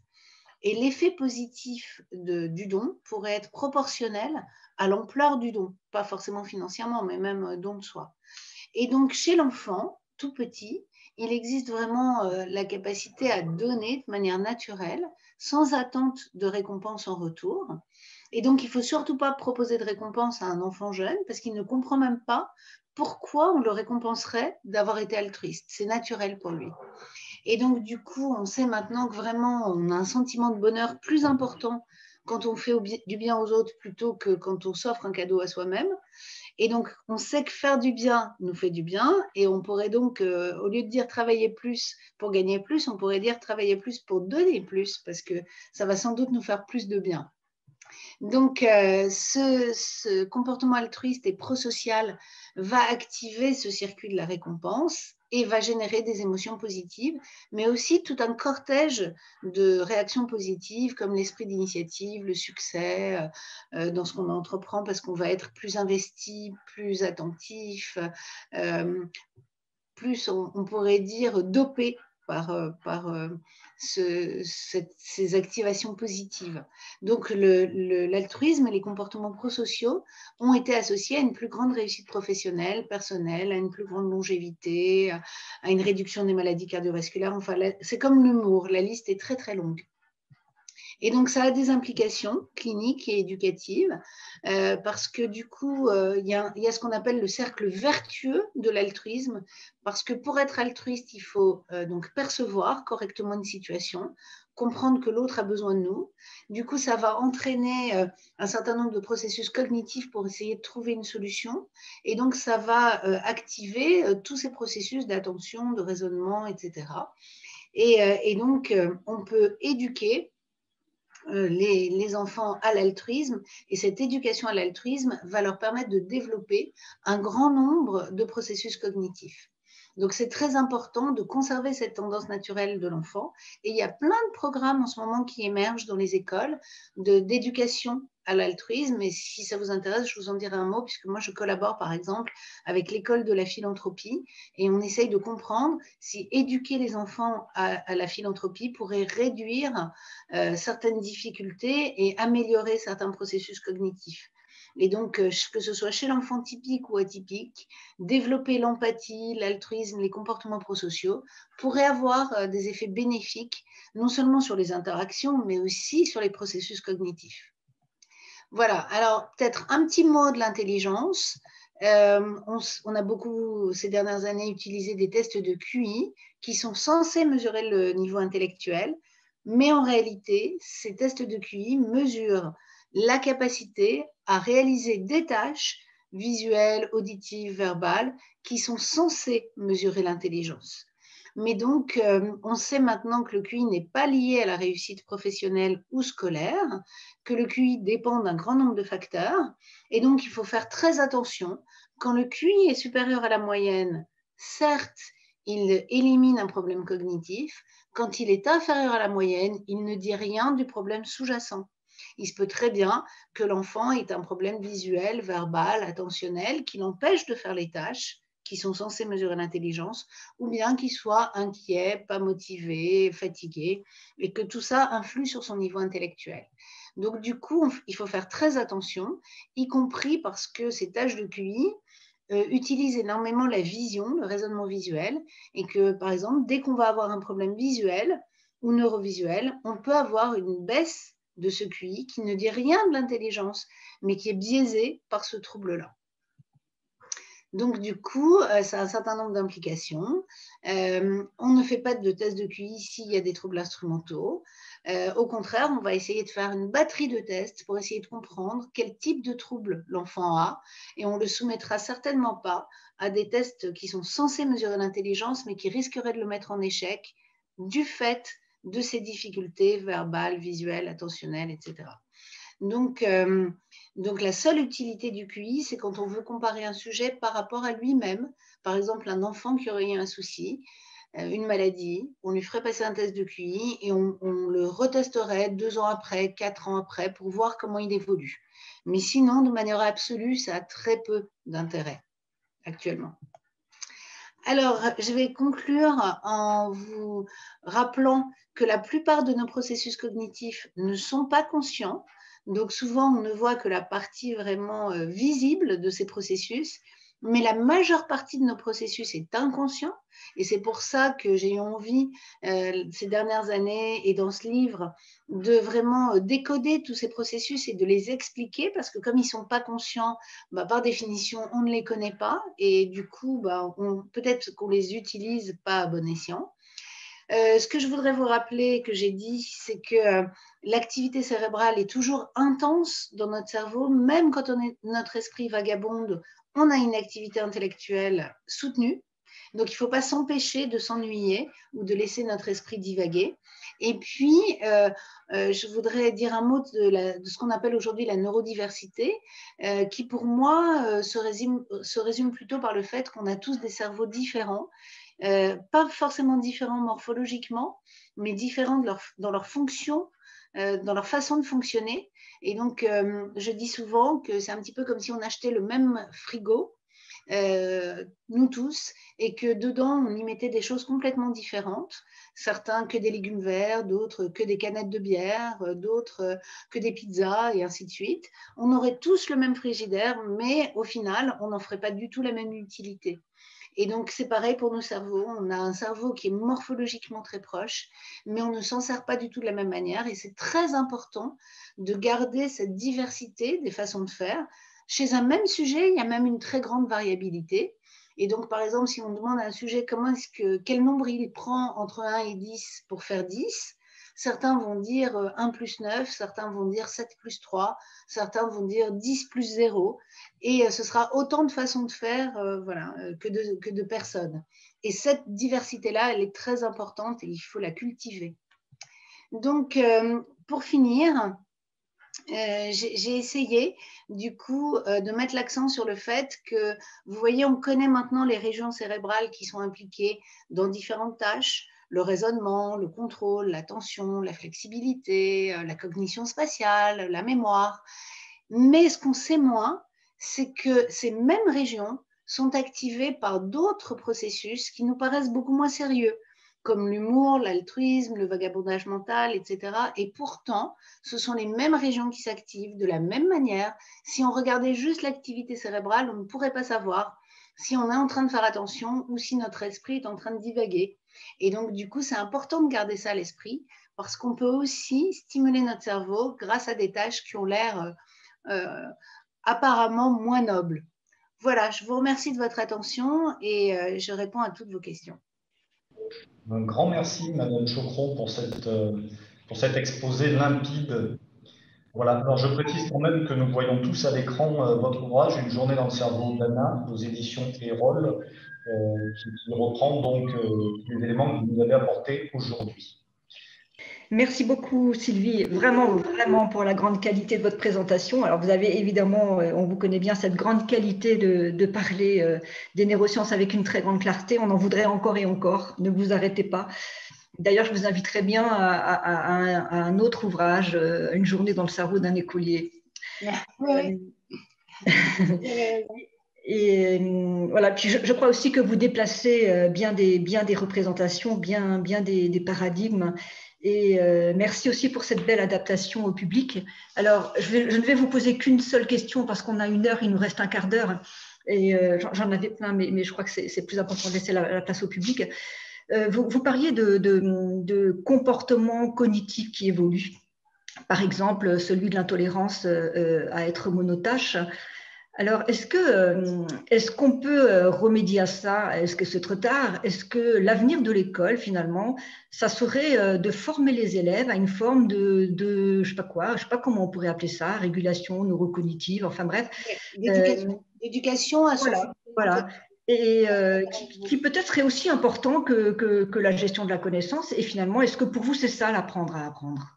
et l'effet positif du don pourrait être proportionnel à l'ampleur du don, pas forcément financièrement, mais même don de soi. Et donc, chez l'enfant, tout petit, il existe vraiment la capacité à donner de manière naturelle, sans attente de récompense en retour. Et donc, il ne faut surtout pas proposer de récompense à un enfant jeune, parce qu'il ne comprend même pas pourquoi on le récompenserait d'avoir été altruiste. C'est naturel pour lui. Et donc, du coup, on sait maintenant que vraiment, on a un sentiment de bonheur plus important quand on fait du bien aux autres plutôt que quand on s'offre un cadeau à soi-même. Et donc, on sait que faire du bien nous fait du bien et on pourrait donc, au lieu de dire travailler plus pour gagner plus, on pourrait dire travailler plus pour donner plus parce que ça va sans doute nous faire plus de bien. Donc, ce comportement altruiste et prosocial va activer ce circuit de la récompense et va générer des émotions positives, mais aussi tout un cortège de réactions positives comme l'esprit d'initiative, le succès dans ce qu'on entreprend parce qu'on va être plus investi, plus attentif, plus on pourrait dire dopé par ces activations positives. Donc l'altruisme et les comportements prosociaux ont été associés à une plus grande réussite professionnelle, personnelle, à une plus grande longévité, à une réduction des maladies cardiovasculaires. Enfin, c'est comme l'humour, la liste est très très longue. Et donc, ça a des implications cliniques et éducatives parce que du coup, il y a ce qu'on appelle le cercle vertueux de l'altruisme parce que pour être altruiste, il faut donc percevoir correctement une situation, comprendre que l'autre a besoin de nous. Du coup, ça va entraîner un certain nombre de processus cognitifs pour essayer de trouver une solution. Et donc, ça va activer tous ces processus d'attention, de raisonnement, etc. Et donc, on peut éduquer les enfants à l'altruisme et cette éducation à l'altruisme va leur permettre de développer un grand nombre de processus cognitifs. Donc, c'est très important de conserver cette tendance naturelle de l'enfant. Et il y a plein de programmes en ce moment qui émergent dans les écoles d'éducation à l'altruisme. Et si ça vous intéresse, je vous en dirai un mot, puisque moi, je collabore, par exemple, avec l'école de la philanthropie. Et on essaye de comprendre si éduquer les enfants à la philanthropie pourrait réduire certaines difficultés et améliorer certains processus cognitifs. Et donc, que ce soit chez l'enfant typique ou atypique, développer l'empathie, l'altruisme, les comportements prosociaux pourrait avoir des effets bénéfiques, non seulement sur les interactions, mais aussi sur les processus cognitifs. Voilà, alors peut-être un petit mot de l'intelligence. On a beaucoup, ces dernières années, utilisé des tests de QI qui sont censés mesurer le niveau intellectuel, mais en réalité, ces tests de QI mesurent la capacité à réaliser des tâches visuelles, auditives, verbales, qui sont censées mesurer l'intelligence. Mais donc, on sait maintenant que le QI n'est pas lié à la réussite professionnelle ou scolaire, que le QI dépend d'un grand nombre de facteurs, et donc il faut faire très attention. Quand le QI est supérieur à la moyenne, certes, il élimine un problème cognitif. Quand il est inférieur à la moyenne, il ne dit rien du problème sous-jacent. Il se peut très bien que l'enfant ait un problème visuel, verbal, attentionnel qui l'empêche de faire les tâches qui sont censées mesurer l'intelligence, ou bien qu'il soit inquiet, pas motivé, fatigué, et que tout ça influe sur son niveau intellectuel. Donc, du coup, il faut faire très attention, y compris parce que ces tâches de QI utilisent énormément la vision, le raisonnement visuel, et que, par exemple, dès qu'on va avoir un problème visuel ou neurovisuel, on peut avoir une baisse de ce QI qui ne dit rien de l'intelligence, mais qui est biaisé par ce trouble-là. Donc, du coup, ça a un certain nombre d'implications. On ne fait pas de test de QI s'il y a des troubles instrumentaux. Au contraire, on va essayer de faire une batterie de tests pour essayer de comprendre quel type de trouble l'enfant a, et on ne le soumettra certainement pas à des tests qui sont censés mesurer l'intelligence, mais qui risqueraient de le mettre en échec du fait de ses difficultés verbales, visuelles, attentionnelles, etc. Donc, la seule utilité du QI, c'est quand on veut comparer un sujet par rapport à lui-même. Par exemple, un enfant qui aurait eu un souci, une maladie, on lui ferait passer un test de QI et on le retesterait 2 ans après, 4 ans après, pour voir comment il évolue. Mais sinon, de manière absolue, ça a très peu d'intérêt actuellement. Alors, je vais conclure en vous rappelant que la plupart de nos processus cognitifs ne sont pas conscients. Donc, souvent, on ne voit que la partie vraiment visible de ces processus, mais la majeure partie de nos processus est inconscient. Et c'est pour ça que j'ai eu envie, ces dernières années et dans ce livre, de vraiment décoder tous ces processus et de les expliquer, parce que comme ils ne sont pas conscients, par définition, on ne les connaît pas et du coup, peut-être qu'on les utilise pas à bon escient. Ce que je voudrais vous rappeler, que j'ai dit, c'est que l'activité cérébrale est toujours intense dans notre cerveau, même quand notre esprit vagabonde, on a une activité intellectuelle soutenue. Donc, il ne faut pas s'empêcher de s'ennuyer ou de laisser notre esprit divaguer. Et puis, je voudrais dire un mot de ce qu'on appelle aujourd'hui la neurodiversité, qui pour moi se résume plutôt par le fait qu'on a tous des cerveaux différents, pas forcément différents morphologiquement, mais différents dans leur fonction, dans leur façon de fonctionner. Et donc, je dis souvent que c'est un petit peu comme si on achetait le même frigo, nous tous, et que dedans, on y mettait des choses complètement différentes. Certains que des légumes verts, d'autres que des canettes de bière, d'autres que des pizzas, et ainsi de suite. On aurait tous le même frigidaire, mais au final, on n'en ferait pas du tout la même utilité. Et donc, c'est pareil pour nos cerveaux. On a un cerveau qui est morphologiquement très proche, mais on ne s'en sert pas du tout de la même manière. Et c'est très important de garder cette diversité des façons de faire. Chez un même sujet, il y a même une très grande variabilité. Et donc, par exemple, si on demande à un sujet quel nombre il prend entre 1 et 10 pour faire 10, certains vont dire 1 plus 9, certains vont dire 7 plus 3, certains vont dire 10 plus 0. Et ce sera autant de façons de faire que de personnes. Et cette diversité-là, elle est très importante et il faut la cultiver. Donc, pour finir, j'ai essayé du coup de mettre l'accent sur le fait que, vous voyez, on connaît maintenant les régions cérébrales qui sont impliquées dans différentes tâches: le raisonnement, le contrôle, l'attention, la flexibilité, la cognition spatiale, la mémoire. Mais ce qu'on sait moins, c'est que ces mêmes régions sont activées par d'autres processus qui nous paraissent beaucoup moins sérieux, comme l'humour, l'altruisme, le vagabondage mental, etc. Et pourtant, ce sont les mêmes régions qui s'activent de la même manière. Si on regardait juste l'activité cérébrale, on ne pourrait pas savoir si on est en train de faire attention ou si notre esprit est en train de divaguer. Et donc, du coup, c'est important de garder ça à l'esprit, parce qu'on peut aussi stimuler notre cerveau grâce à des tâches qui ont l'air apparemment moins nobles. Voilà, je vous remercie de votre attention et je réponds à toutes vos questions. Un grand merci, Madame Chocron, pour cet exposé limpide. Voilà. Alors, je précise quand même que nous voyons tous à l'écran votre ouvrage, Une journée dans le cerveau d'Anna, aux éditions Erol, qui reprend donc tous les éléments que vous nous avez apportés aujourd'hui. Merci beaucoup, Sylvie, vraiment, vraiment pour la grande qualité de votre présentation. Alors, vous avez évidemment, on vous connaît bien, cette grande qualité de parler des neurosciences avec une très grande clarté. On en voudrait encore et encore. Ne vous arrêtez pas. D'ailleurs, je vous inviterai bien à un autre ouvrage, Une journée dans le cerveau d'un écolier. Oui. Et voilà. Puis je crois aussi que vous déplacez bien des représentations, bien des paradigmes. Et merci aussi pour cette belle adaptation au public. Alors, je ne vais vous poser qu'une seule question parce qu'on a 1 heure, il nous reste un quart d'heure. Et j'en avais plein, mais je crois que c'est plus important de laisser la place au public. Vous parliez de comportements cognitifs qui évoluent. Par exemple, celui de l'intolérance à être monotâche. Alors, est-ce qu'on peut remédier à ça? Est-ce que c'est trop tard? Est-ce que l'avenir de l'école, finalement, ça serait de former les élèves à une forme je sais pas quoi, je sais pas comment on pourrait appeler ça, régulation neurocognitive, enfin bref. D'éducation à son Voilà, voilà. Et qui peut-être serait aussi important que la gestion de la connaissance. Et finalement, est-ce que pour vous, c'est ça l'apprendre à apprendre?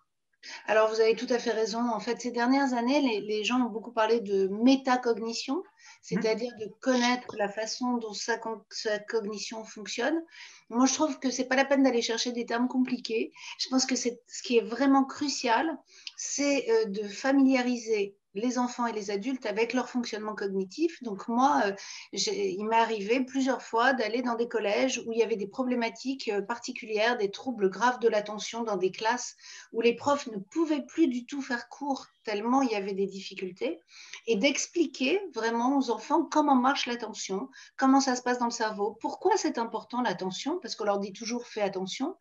Alors, vous avez tout à fait raison. En fait, ces dernières années, les gens ont beaucoup parlé de métacognition, c'est-à-dire de connaître la façon dont sa cognition fonctionne. Moi, je trouve que ce n'est pas la peine d'aller chercher des termes compliqués. Je pense que ce qui est vraiment crucial, c'est de familiariser les enfants et les adultes avec leur fonctionnement cognitif. Donc moi, il m'est arrivé plusieurs fois d'aller dans des collèges où il y avait des problématiques particulières, des troubles graves de l'attention dans des classes où les profs ne pouvaient plus du tout faire cours tellement il y avait des difficultés, et d'expliquer vraiment aux enfants comment marche l'attention, comment ça se passe dans le cerveau, pourquoi c'est important l'attention, parce qu'on leur dit toujours fais attention,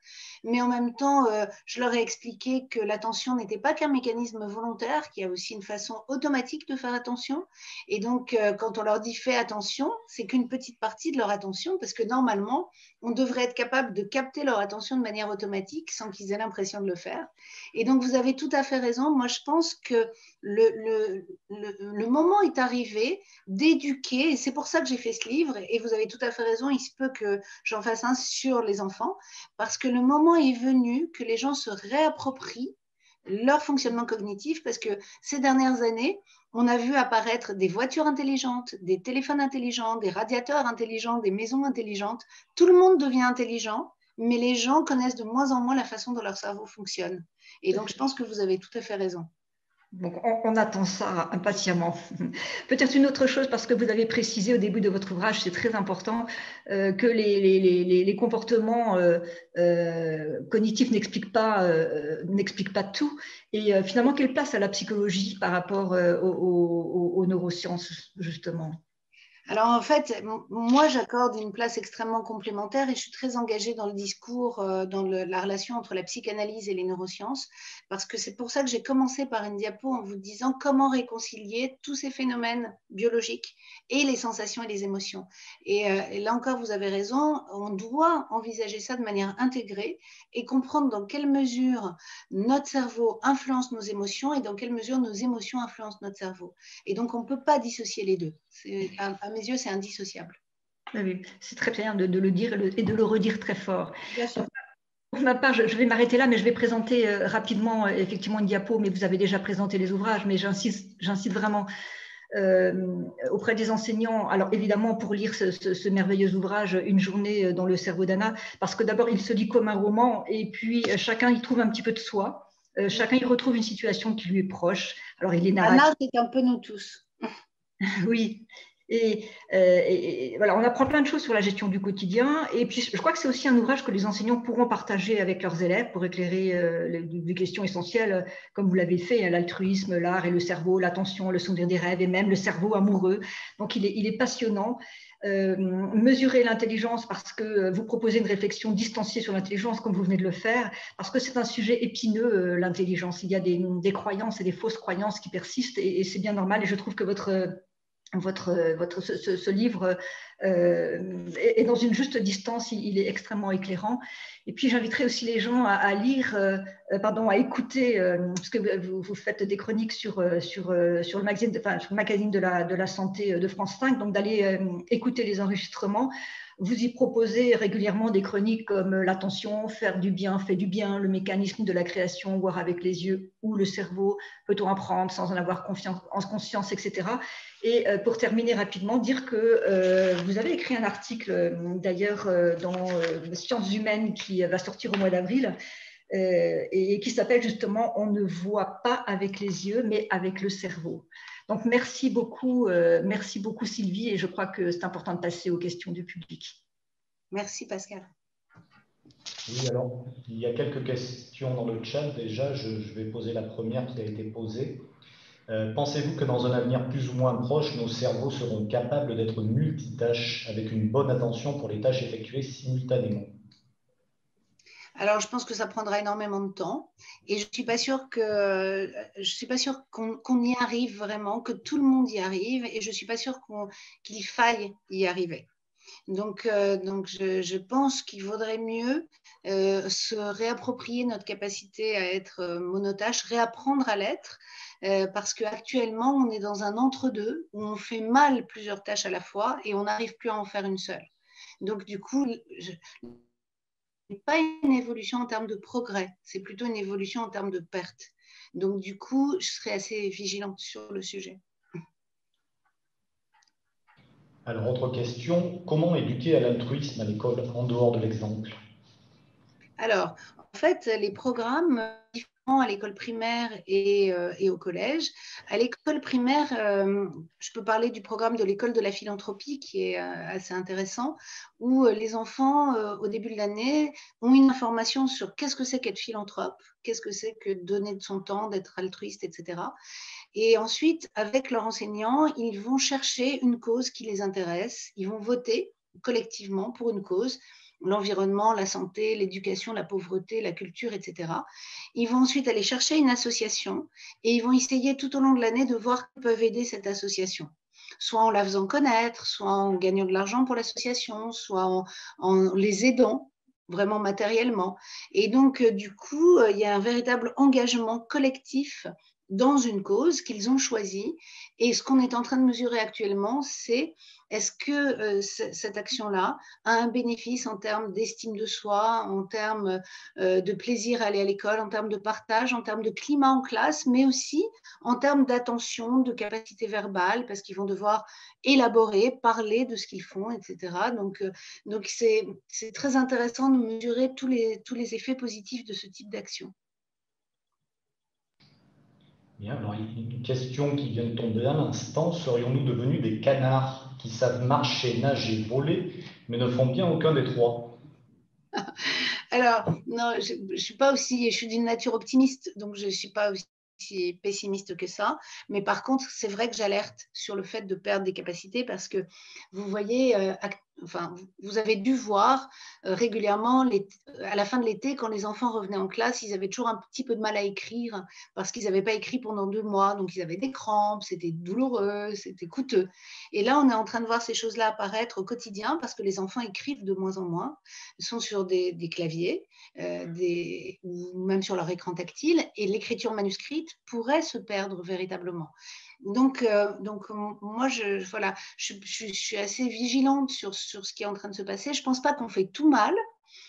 mais en même temps, je leur ai expliqué que l'attention n'était pas qu'un mécanisme volontaire, qu'il y a aussi une façon automatique de faire attention, et donc quand on leur dit fais attention, c'est qu'une petite partie de leur attention, parce que normalement, on devrait être capable de capter leur attention de manière automatique sans qu'ils aient l'impression de le faire. Et donc, vous avez tout à fait raison. Moi, je pense que le moment est arrivé d'éduquer, et c'est pour ça que j'ai fait ce livre, et vous avez tout à fait raison, il se peut que j'en fasse un sur les enfants, parce que le moment est venu que les gens se réapproprient leur fonctionnement cognitif, parce que ces dernières années, on a vu apparaître des voitures intelligentes, des téléphones intelligents, des radiateurs intelligents, des maisons intelligentes. Tout le monde devient intelligent, mais les gens connaissent de moins en moins la façon dont leur cerveau fonctionne. Et donc, je pense que vous avez tout à fait raison. Donc, on attend ça impatiemment. Peut-être une autre chose, parce que vous avez précisé au début de votre ouvrage, c'est très important, que les comportements cognitifs n'expliquent pas tout. Et finalement, quelle place a la psychologie par rapport aux neurosciences, justement? Alors en fait, moi j'accorde une place extrêmement complémentaire et je suis très engagée dans le discours, dans la relation entre la psychanalyse et les neurosciences, parce que c'est pour ça que j'ai commencé par une diapo en vous disant comment réconcilier tous ces phénomènes biologiques et les sensations et les émotions. Et là encore, vous avez raison, on doit envisager ça de manière intégrée et comprendre dans quelle mesure notre cerveau influence nos émotions et dans quelle mesure nos émotions influencent notre cerveau. Et donc on ne peut pas dissocier les deux. À mes yeux, c'est indissociable. Oui, c'est très bien de le dire et de le redire très fort. Bien sûr. Pour ma part, je vais m'arrêter là, mais je vais présenter rapidement effectivement une diapo, mais vous avez déjà présenté les ouvrages, mais j'incite vraiment auprès des enseignants, alors évidemment pour lire ce merveilleux ouvrage, Une journée dans le cerveau d'Anna, parce que d'abord il se lit comme un roman, et puis chacun y trouve un petit peu de soi, chacun y retrouve une situation qui lui est proche. Alors il est narratif. Anna, c'est un peu nous tous. Oui. Et voilà, on apprend plein de choses sur la gestion du quotidien. Et puis, je crois que c'est aussi un ouvrage que les enseignants pourront partager avec leurs élèves pour éclairer les questions essentielles, comme vous l'avez fait, l'altruisme, l'art et le cerveau, l'attention, le souvenir des rêves et même le cerveau amoureux. Donc, il est passionnant. Mesurer l'intelligence, parce que vous proposez une réflexion distanciée sur l'intelligence, comme vous venez de le faire, parce que c'est un sujet épineux, l'intelligence. Il y a des croyances et des fausses croyances qui persistent, et c'est bien normal. Et je trouve que ce livre est dans une juste distance, il est extrêmement éclairant. Et puis j'inviterai aussi les gens à écouter, parce que vous faites des chroniques sur le magazine de la santé de France 5, donc d'aller écouter les enregistrements. Vous y proposez régulièrement des chroniques comme l'attention, faire du bien, fait du bien, le mécanisme de la création, voir avec les yeux ou le cerveau, peut-on apprendre sans en avoir conscience, etc. Et pour terminer rapidement, dire que vous avez écrit un article d'ailleurs dans Sciences humaines qui va sortir au mois d'avril et qui s'appelle justement « On ne voit pas avec les yeux, mais avec le cerveau ». Donc, merci beaucoup Sylvie, et je crois que c'est important de passer aux questions du public. Merci Pascal. Oui, alors, il y a quelques questions dans le chat. Déjà, je vais poser la première qui a été posée. Pensez-vous que dans un avenir plus ou moins proche, nos cerveaux seront capables d'être multitâches avec une bonne attention pour les tâches effectuées simultanément? Alors, je pense que ça prendra énormément de temps et je ne suis pas sûre qu'on y arrive vraiment, que tout le monde y arrive et je ne suis pas sûre qu'il faille y arriver. Donc je pense qu'il vaudrait mieux se réapproprier notre capacité à être monotâche, réapprendre à l'être, parce qu'actuellement, on est dans un entre-deux où on fait mal plusieurs tâches à la fois et on n'arrive plus à en faire une seule. Donc, du coup, ce n'est pas une évolution en termes de progrès, c'est plutôt une évolution en termes de perte. Donc, du coup, je serais assez vigilante sur le sujet. Alors, autre question, comment éduquer à l'altruisme à l'école en dehors de l'exemple? Alors, en fait, les programmes différents à l'école primaire et au collège. À l'école primaire, je peux parler du programme de l'école de la philanthropie qui est assez intéressant, où les enfants, au début de l'année, ont une information sur qu'est-ce que c'est qu'être philanthrope, qu'est-ce que c'est que donner de son temps, d'être altruiste, etc. Et ensuite, avec leurs enseignants, ils vont chercher une cause qui les intéresse, ils vont voter collectivement pour une cause, l'environnement, la santé, l'éducation, la pauvreté, la culture, etc. Ils vont ensuite aller chercher une association et ils vont essayer tout au long de l'année de voir qui peuvent aider cette association. Soit en la faisant connaître, soit en gagnant de l'argent pour l'association, soit en les aidant vraiment matériellement. Et donc, du coup, il y a un véritable engagement collectif dans une cause qu'ils ont choisie. Et ce qu'on est en train de mesurer actuellement, c'est est-ce que cette action-là a un bénéfice en termes d'estime de soi, en termes de plaisir à aller à l'école, en termes de partage, en termes de climat en classe, mais aussi en termes d'attention, de capacité verbale, parce qu'ils vont devoir élaborer, parler de ce qu'ils font, etc. Donc c'est très intéressant de mesurer tous les effets positifs de ce type d'action. Bien, alors une question qui vient de tomber à l'instant, serions-nous devenus des canards qui savent marcher, nager, voler, mais ne font bien aucun des trois? Alors, non, je suis pas aussi, je suis d'une nature optimiste, donc je ne suis pas aussi pessimiste que ça. Mais par contre, c'est vrai que j'alerte sur le fait de perdre des capacités parce que vous voyez, enfin, vous avez dû voir régulièrement à la fin de l'été, quand les enfants revenaient en classe, ils avaient toujours un petit peu de mal à écrire parce qu'ils n'avaient pas écrit pendant 2 mois. Donc, ils avaient des crampes, c'était douloureux, c'était coûteux. Et là, on est en train de voir ces choses-là apparaître au quotidien parce que les enfants écrivent de moins en moins, sont sur des claviers ou même sur leur écran tactile, et l'écriture manuscrite pourrait se perdre véritablement. Donc moi, je suis assez vigilante sur ce qui est en train de se passer. Je ne pense pas qu'on fait tout mal.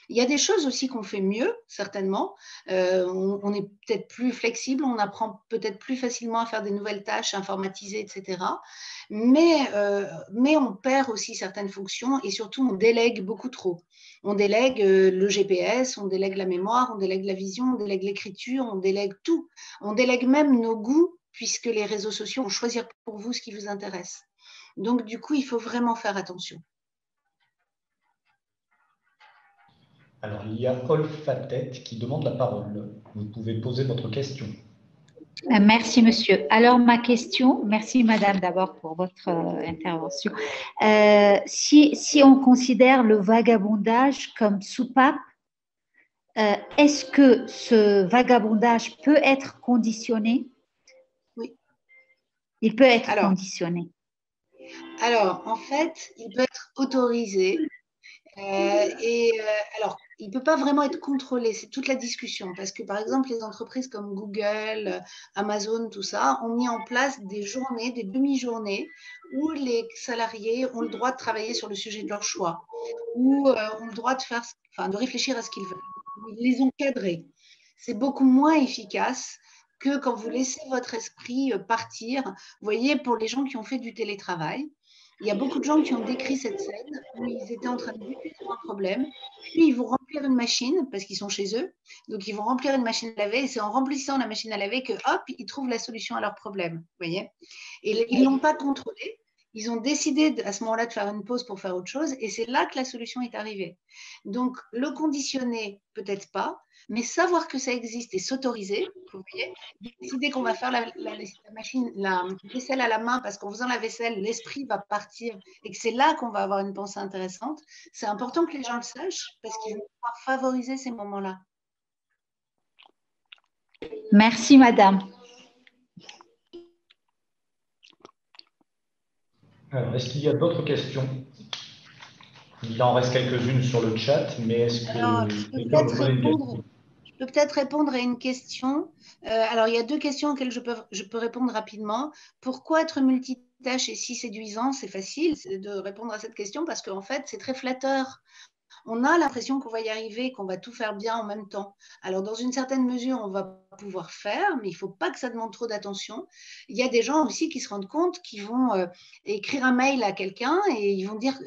Il y a des choses aussi qu'on fait mieux, certainement. On est peut-être plus flexible, on apprend peut-être plus facilement à faire des nouvelles tâches informatisées, etc. Mais on perd aussi certaines fonctions et surtout, on délègue beaucoup trop. On délègue le GPS, on délègue la mémoire, on délègue la vision, on délègue l'écriture, on délègue tout. On délègue même nos goûts, puisque les réseaux sociaux vont choisir pour vous ce qui vous intéresse. Donc, du coup, il faut vraiment faire attention. Alors, il y a Olfatet qui demande la parole. Vous pouvez poser votre question. Merci, monsieur. Alors, ma question, merci, madame, d'abord pour votre intervention. Si on considère le vagabondage comme soupape, est-ce que ce vagabondage peut être conditionné? Oui. Il peut être conditionné. Alors, en fait, il peut être autorisé. Alors, il ne peut pas vraiment être contrôlé, c'est toute la discussion, parce que par exemple, les entreprises comme Google, Amazon, tout ça, ont mis en place des journées, des demi-journées, où les salariés ont le droit de travailler sur le sujet de leur choix, ou ont le droit de réfléchir à ce qu'ils veulent. Ils les ont cadrés. C'est beaucoup moins efficace que quand vous laissez votre esprit partir. Vous voyez, pour les gens qui ont fait du télétravail, il y a beaucoup de gens qui ont décrit cette scène où ils étaient en train de lutter sur un problème, puis ils vont remplir une machine parce qu'ils sont chez eux, donc ils vont remplir une machine à laver et c'est en remplissant la machine à laver que hop, ils trouvent la solution à leur problème, vous voyez. Et ils ne l'ont pas contrôlé, Ils ont décidé à ce moment-là de faire une pause pour faire autre chose et c'est là que la solution est arrivée. Donc, le conditionner, peut-être pas, mais savoir que ça existe et s'autoriser, vous voyez, décider qu'on va faire la vaisselle à la main parce qu'en faisant la vaisselle, l'esprit va partir et que c'est là qu'on va avoir une pensée intéressante, c'est important que les gens le sachent parce qu'ils vont pouvoir favoriser ces moments-là. Merci, madame. Alors, est-ce qu'il y a d'autres questions? Il en reste quelques-unes sur le chat, mais est-ce que quelqu'un veut poser une question? Je peux peut-être répondre à une question. Alors, il y a 2 questions auxquelles je peux répondre rapidement. Pourquoi être multitâche est si séduisant? C'est facile de répondre à cette question parce qu'en fait, c'est très flatteur. On a l'impression qu'on va y arriver, qu'on va tout faire bien en même temps. Alors, dans une certaine mesure, on va pouvoir faire, mais il ne faut pas que ça demande trop d'attention. Il y a des gens aussi qui se rendent compte qu'ils vont écrire un mail à quelqu'un et ils vont dire,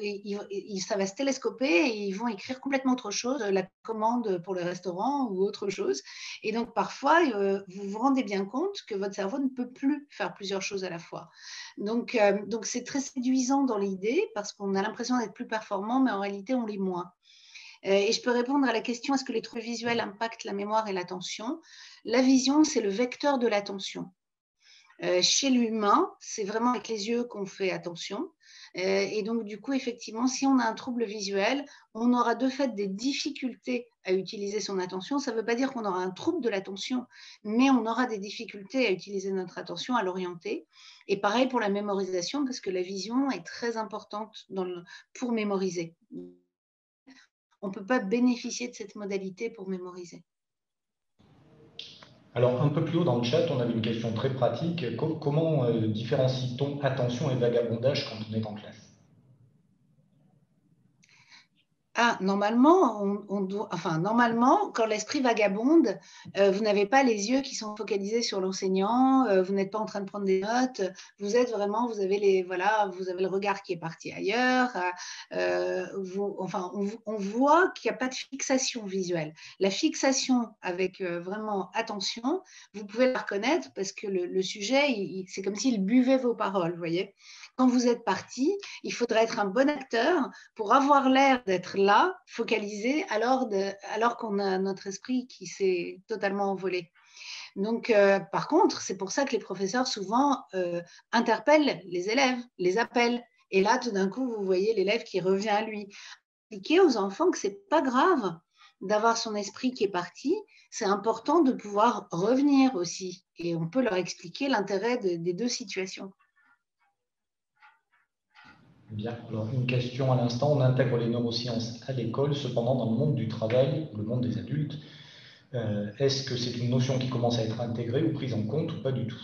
ça va se télescoper et ils vont écrire complètement autre chose, la commande pour le restaurant ou autre chose. Et donc, parfois, vous vous rendez bien compte que votre cerveau ne peut plus faire plusieurs choses à la fois. Donc c'est très séduisant dans l'idée parce qu'on a l'impression d'être plus performant, mais en réalité, on l'est moins. Et je peux répondre à la question, est-ce que les troubles visuels impactent la mémoire et l'attention? La vision, c'est le vecteur de l'attention. Chez l'humain, c'est vraiment avec les yeux qu'on fait attention. Et donc, du coup, effectivement, si on a un trouble visuel, on aura de fait des difficultés à utiliser son attention. Ça ne veut pas dire qu'on aura un trouble de l'attention, mais on aura des difficultés à utiliser notre attention, à l'orienter. Et pareil pour la mémorisation, parce que la vision est très importante pour mémoriser. On ne peut pas bénéficier de cette modalité pour mémoriser. Alors, un peu plus haut dans le chat, on avait une question très pratique. Comment différencie-t-on attention et vagabondage quand on est en classe? Normalement, normalement, quand l'esprit vagabonde, vous n'avez pas les yeux qui sont focalisés sur l'enseignant, vous n'êtes pas en train de prendre des notes, vous êtes vraiment, vous avez le regard qui est parti ailleurs, on voit qu'il n'y a pas de fixation visuelle. La fixation avec vraiment attention, vous pouvez la reconnaître parce que le sujet, c'est comme s'il buvait vos paroles, vous voyez. Quand vous êtes parti, il faudrait être un bon acteur pour avoir l'air d'être là, focalisé, alors qu'on a notre esprit qui s'est totalement envolé. Donc, par contre, c'est pour ça que les professeurs souvent interpellent les élèves, les appellent. Et là, tout d'un coup, vous voyez l'élève qui revient à lui. Expliquer aux enfants que ce n'est pas grave d'avoir son esprit qui est parti, c'est important de pouvoir revenir aussi. Et on peut leur expliquer l'intérêt des 2 situations. Bien, alors une question à l'instant. On intègre les neurosciences à l'école, cependant dans le monde du travail, le monde des adultes, est-ce que c'est une notion qui commence à être intégrée ou prise en compte ou pas du tout?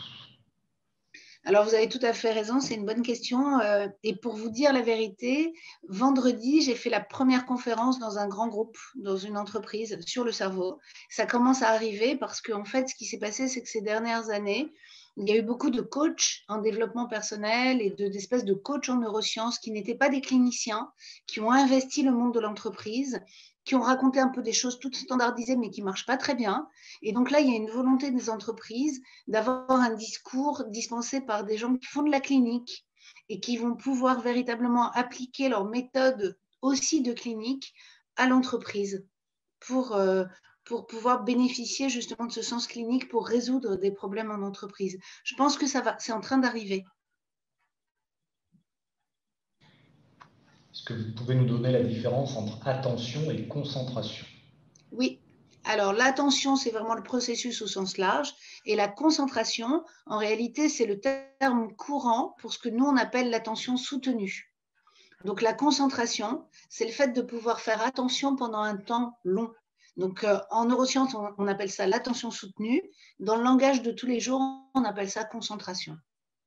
Alors, vous avez tout à fait raison, c'est une bonne question. Et pour vous dire la vérité, vendredi, j'ai fait la première conférence dans un grand groupe, dans une entreprise, sur le cerveau. Ça commence à arriver parce qu'en fait, ce qui s'est passé, c'est que ces dernières années, il y a eu beaucoup de coachs en développement personnel et d'espèces de coachs en neurosciences qui n'étaient pas des cliniciens, qui ont investi le monde de l'entreprise, qui ont raconté un peu des choses toutes standardisées, mais qui ne marchent pas très bien. Et donc là, il y a une volonté des entreprises d'avoir un discours dispensé par des gens qui font de la clinique et qui vont pouvoir véritablement appliquer leur méthode aussi de clinique à l'entreprise pour pouvoir bénéficier justement de ce sens clinique pour résoudre des problèmes en entreprise. Je pense que c'est en train d'arriver. Est-ce que vous pouvez nous donner la différence entre attention et concentration? Oui. Alors, l'attention, c'est vraiment le processus au sens large. Et la concentration, en réalité, c'est le terme courant pour ce que nous, on appelle l'attention soutenue. Donc, la concentration, c'est le fait de pouvoir faire attention pendant un temps long. Donc, en neurosciences, on appelle ça l'attention soutenue. Dans le langage de tous les jours, on appelle ça concentration.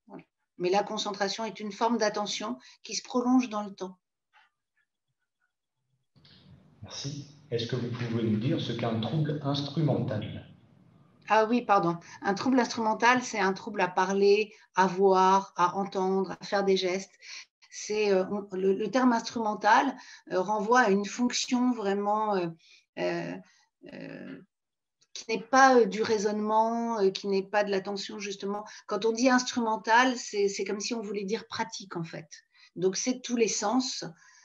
Voilà. Mais la concentration est une forme d'attention qui se prolonge dans le temps. Merci. Est-ce que vous pouvez nous dire ce qu'est un trouble instrumental? Ah oui, pardon. Un trouble instrumental, c'est un trouble à parler, à voir, à entendre, à faire des gestes. Le terme instrumental renvoie à une fonction vraiment n'est pas du raisonnement, qui n'est pas de l'attention justement. Quand on dit instrumental, c'est comme si on voulait dire pratique en fait. Donc c'est tous les sens,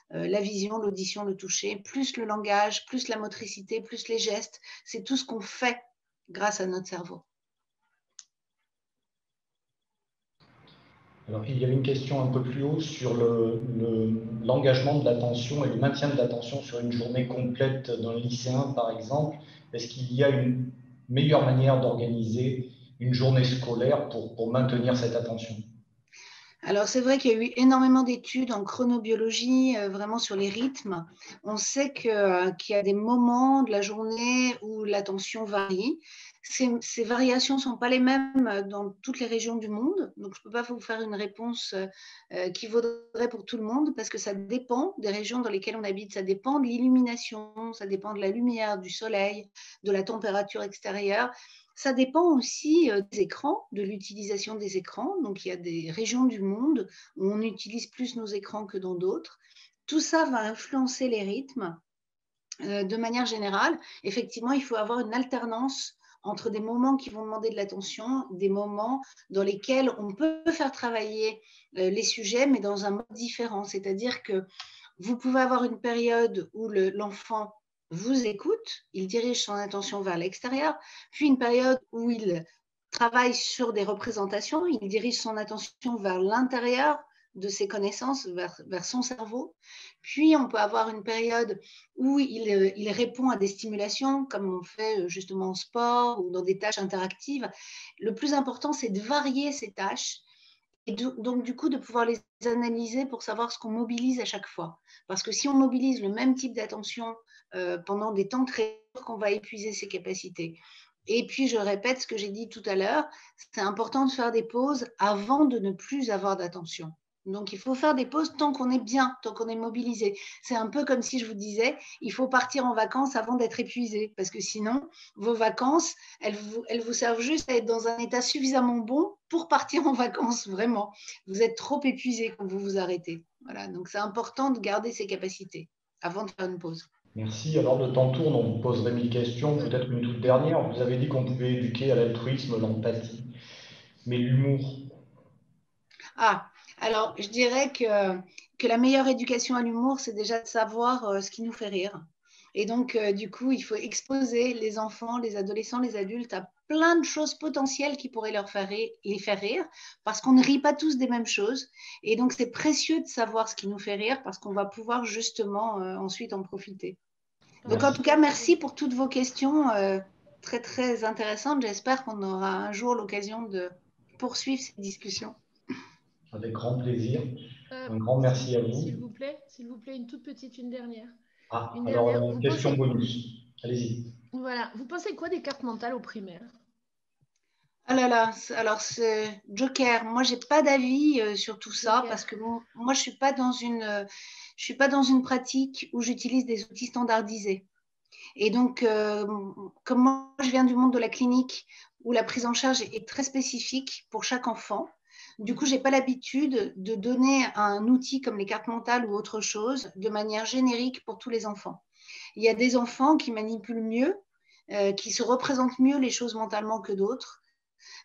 la vision, l'audition, le toucher, plus le langage, plus la motricité, plus les gestes. C'est tout ce qu'on fait grâce à notre cerveau. Alors, il y avait une question un peu plus haut sur l'engagement de l'attention et le maintien de l'attention sur une journée complète d'un lycéen, par exemple. Est-ce qu'il y a une meilleure manière d'organiser une journée scolaire pour maintenir cette attention? Alors, c'est vrai qu'il y a eu énormément d'études en chronobiologie, vraiment sur les rythmes. On sait qu'il y a des moments de la journée où l'attention varie. Ces variations ne sont pas les mêmes dans toutes les régions du monde. Donc, je ne peux pas vous faire une réponse qui vaudrait pour tout le monde parce que ça dépend des régions dans lesquelles on habite. Ça dépend de l'illumination, ça dépend de la lumière, du soleil, de la température extérieure. Ça dépend aussi des écrans, de l'utilisation des écrans. Donc, il y a des régions du monde où on utilise plus nos écrans que dans d'autres. Tout ça va influencer les rythmes. De manière générale, effectivement, il faut avoir une alternance entre des moments qui vont demander de l'attention, des moments dans lesquels on peut faire travailler les sujets, mais dans un mode différent. C'est-à-dire que vous pouvez avoir une période où l'enfant vous écoute, il dirige son attention vers l'extérieur, puis une période où il travaille sur des représentations, il dirige son attention vers l'intérieur de ses connaissances, vers son cerveau. Puis, on peut avoir une période où il répond à des stimulations, comme on fait justement en sport ou dans des tâches interactives. Le plus important, c'est de varier ces tâches et donc, du coup, de pouvoir les analyser pour savoir ce qu'on mobilise à chaque fois. Parce que si on mobilise le même type d'attention pendant des temps très courts, qu'on va épuiser ses capacités. Et puis, je répète ce que j'ai dit tout à l'heure, c'est important de faire des pauses avant de ne plus avoir d'attention. Donc, il faut faire des pauses tant qu'on est bien, tant qu'on est mobilisé. C'est un peu comme si je vous disais, il faut partir en vacances avant d'être épuisé, parce que sinon, vos vacances, elles vous servent juste à être dans un état suffisamment bon pour partir en vacances, vraiment. Vous êtes trop épuisé quand vous vous arrêtez. Voilà, donc c'est important de garder ses capacités avant de faire une pause. Merci. Alors, de temps tourne, on vous poserait 1000 questions, peut-être une toute dernière. Vous avez dit qu'on pouvait éduquer à l'altruisme, l'empathie, mais l'humour. Ah, alors je dirais que la meilleure éducation à l'humour, c'est déjà de savoir ce qui nous fait rire. Et donc, du coup, il faut exposer les enfants, les adolescents, les adultes à plein de choses potentielles qui pourraient les faire rire, parce qu'on ne rit pas tous des mêmes choses. Et donc, c'est précieux de savoir ce qui nous fait rire, parce qu'on va pouvoir justement ensuite en profiter. Donc, en tout cas, merci pour toutes vos questions très, très intéressantes. J'espère qu'on aura un jour l'occasion de poursuivre cette discussion. Avec grand plaisir. Un grand merci à vous. S'il vous plaît, une toute petite, une dernière. Ah, une alors, dernière. question bonus. Allez-y. Voilà. Vous pensez quoi des cartes mentales au primaire? Ah là là, alors c'est Joker. Moi, j'ai pas d'avis sur tout ça Joker. parce que moi, je suis pas dans une pratique où j'utilise des outils standardisés. Et donc, comme moi, je viens du monde de la clinique où la prise en charge est très spécifique pour chaque enfant. Du coup, j'ai pas l'habitude de donner un outil comme les cartes mentales ou autre chose de manière générique pour tous les enfants. Il y a des enfants qui manipulent mieux, qui se représentent mieux les choses mentalement que d'autres.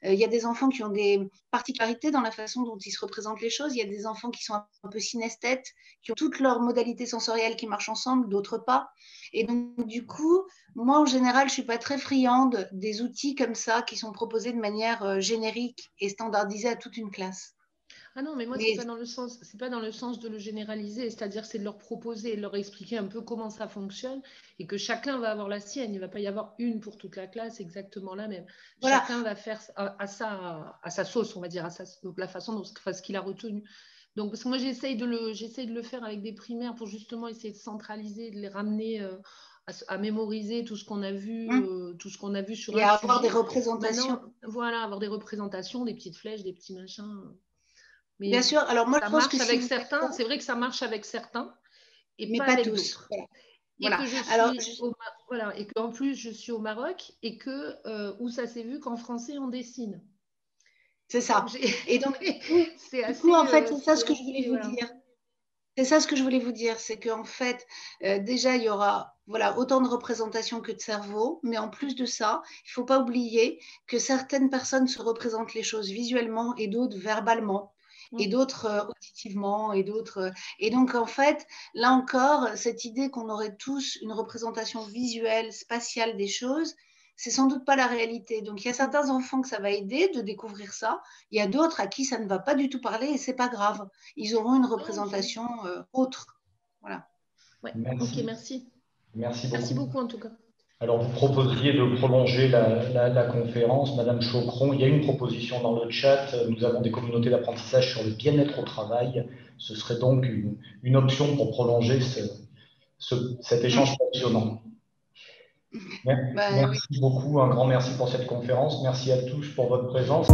Il y a des enfants qui ont des particularités dans la façon dont ils se représentent les choses. Il y a des enfants qui sont un peu synesthètes, qui ont toutes leurs modalités sensorielles qui marchent ensemble, d'autres pas. Et donc, du coup, moi, en général, je ne suis pas très friande des outils comme ça qui sont proposés de manière générique et standardisée à toute une classe. Ah non, mais moi, c'est pas dans le sens de le généraliser, c'est-à-dire c'est de leur proposer, de leur expliquer un peu comment ça fonctionne et que chacun va avoir la sienne. Il ne va pas y avoir une pour toute la classe exactement la même. Voilà. Chacun va faire à sa sauce, on va dire, donc la façon dont ce qu'il a retenu. Donc, parce que moi, j'essaye de le faire avec des primaires pour justement essayer de centraliser, de les ramener à mémoriser tout ce qu'on a vu, tout ce qu'on a vu sur et un sujet. avoir des représentations. Maintenant, voilà, avoir des représentations, des petites flèches, des petits machins. Mais bien sûr, alors moi ça je pense marche que avec certains, c'est vrai que ça marche avec certains, mais pas avec tous. Voilà. Voilà. Et qu'en plus je suis au Maroc et que où ça s'est vu qu'en français on dessine. C'est ça. Et donc, du coup, en fait, c'est ça ce que je voulais vous dire. C'est ça ce que je voulais vous dire, c'est qu'en fait, déjà, il y aura autant de représentations que de cerveaux, mais en plus de ça, il ne faut pas oublier que certaines personnes se représentent les choses visuellement et d'autres verbalement, et d'autres auditivement, et d'autres… Et donc, en fait, là encore, cette idée qu'on aurait tous une représentation visuelle, spatiale des choses, c'est sans doute pas la réalité. Donc, il y a certains enfants que ça va aider de découvrir ça. Il y a d'autres à qui ça ne va pas du tout parler et c'est pas grave. Ils auront une représentation autre. Voilà. Ouais. Merci. Ok, merci. Merci beaucoup. Merci beaucoup en tout cas. Alors, vous proposiez de prolonger la conférence, Madame Chocron. Il y a une proposition dans le chat. Nous avons des communautés d'apprentissage sur le bien-être au travail. Ce serait donc une option pour prolonger cet échange passionnant. Merci beaucoup, un grand merci pour cette conférence. Merci à tous pour votre présence.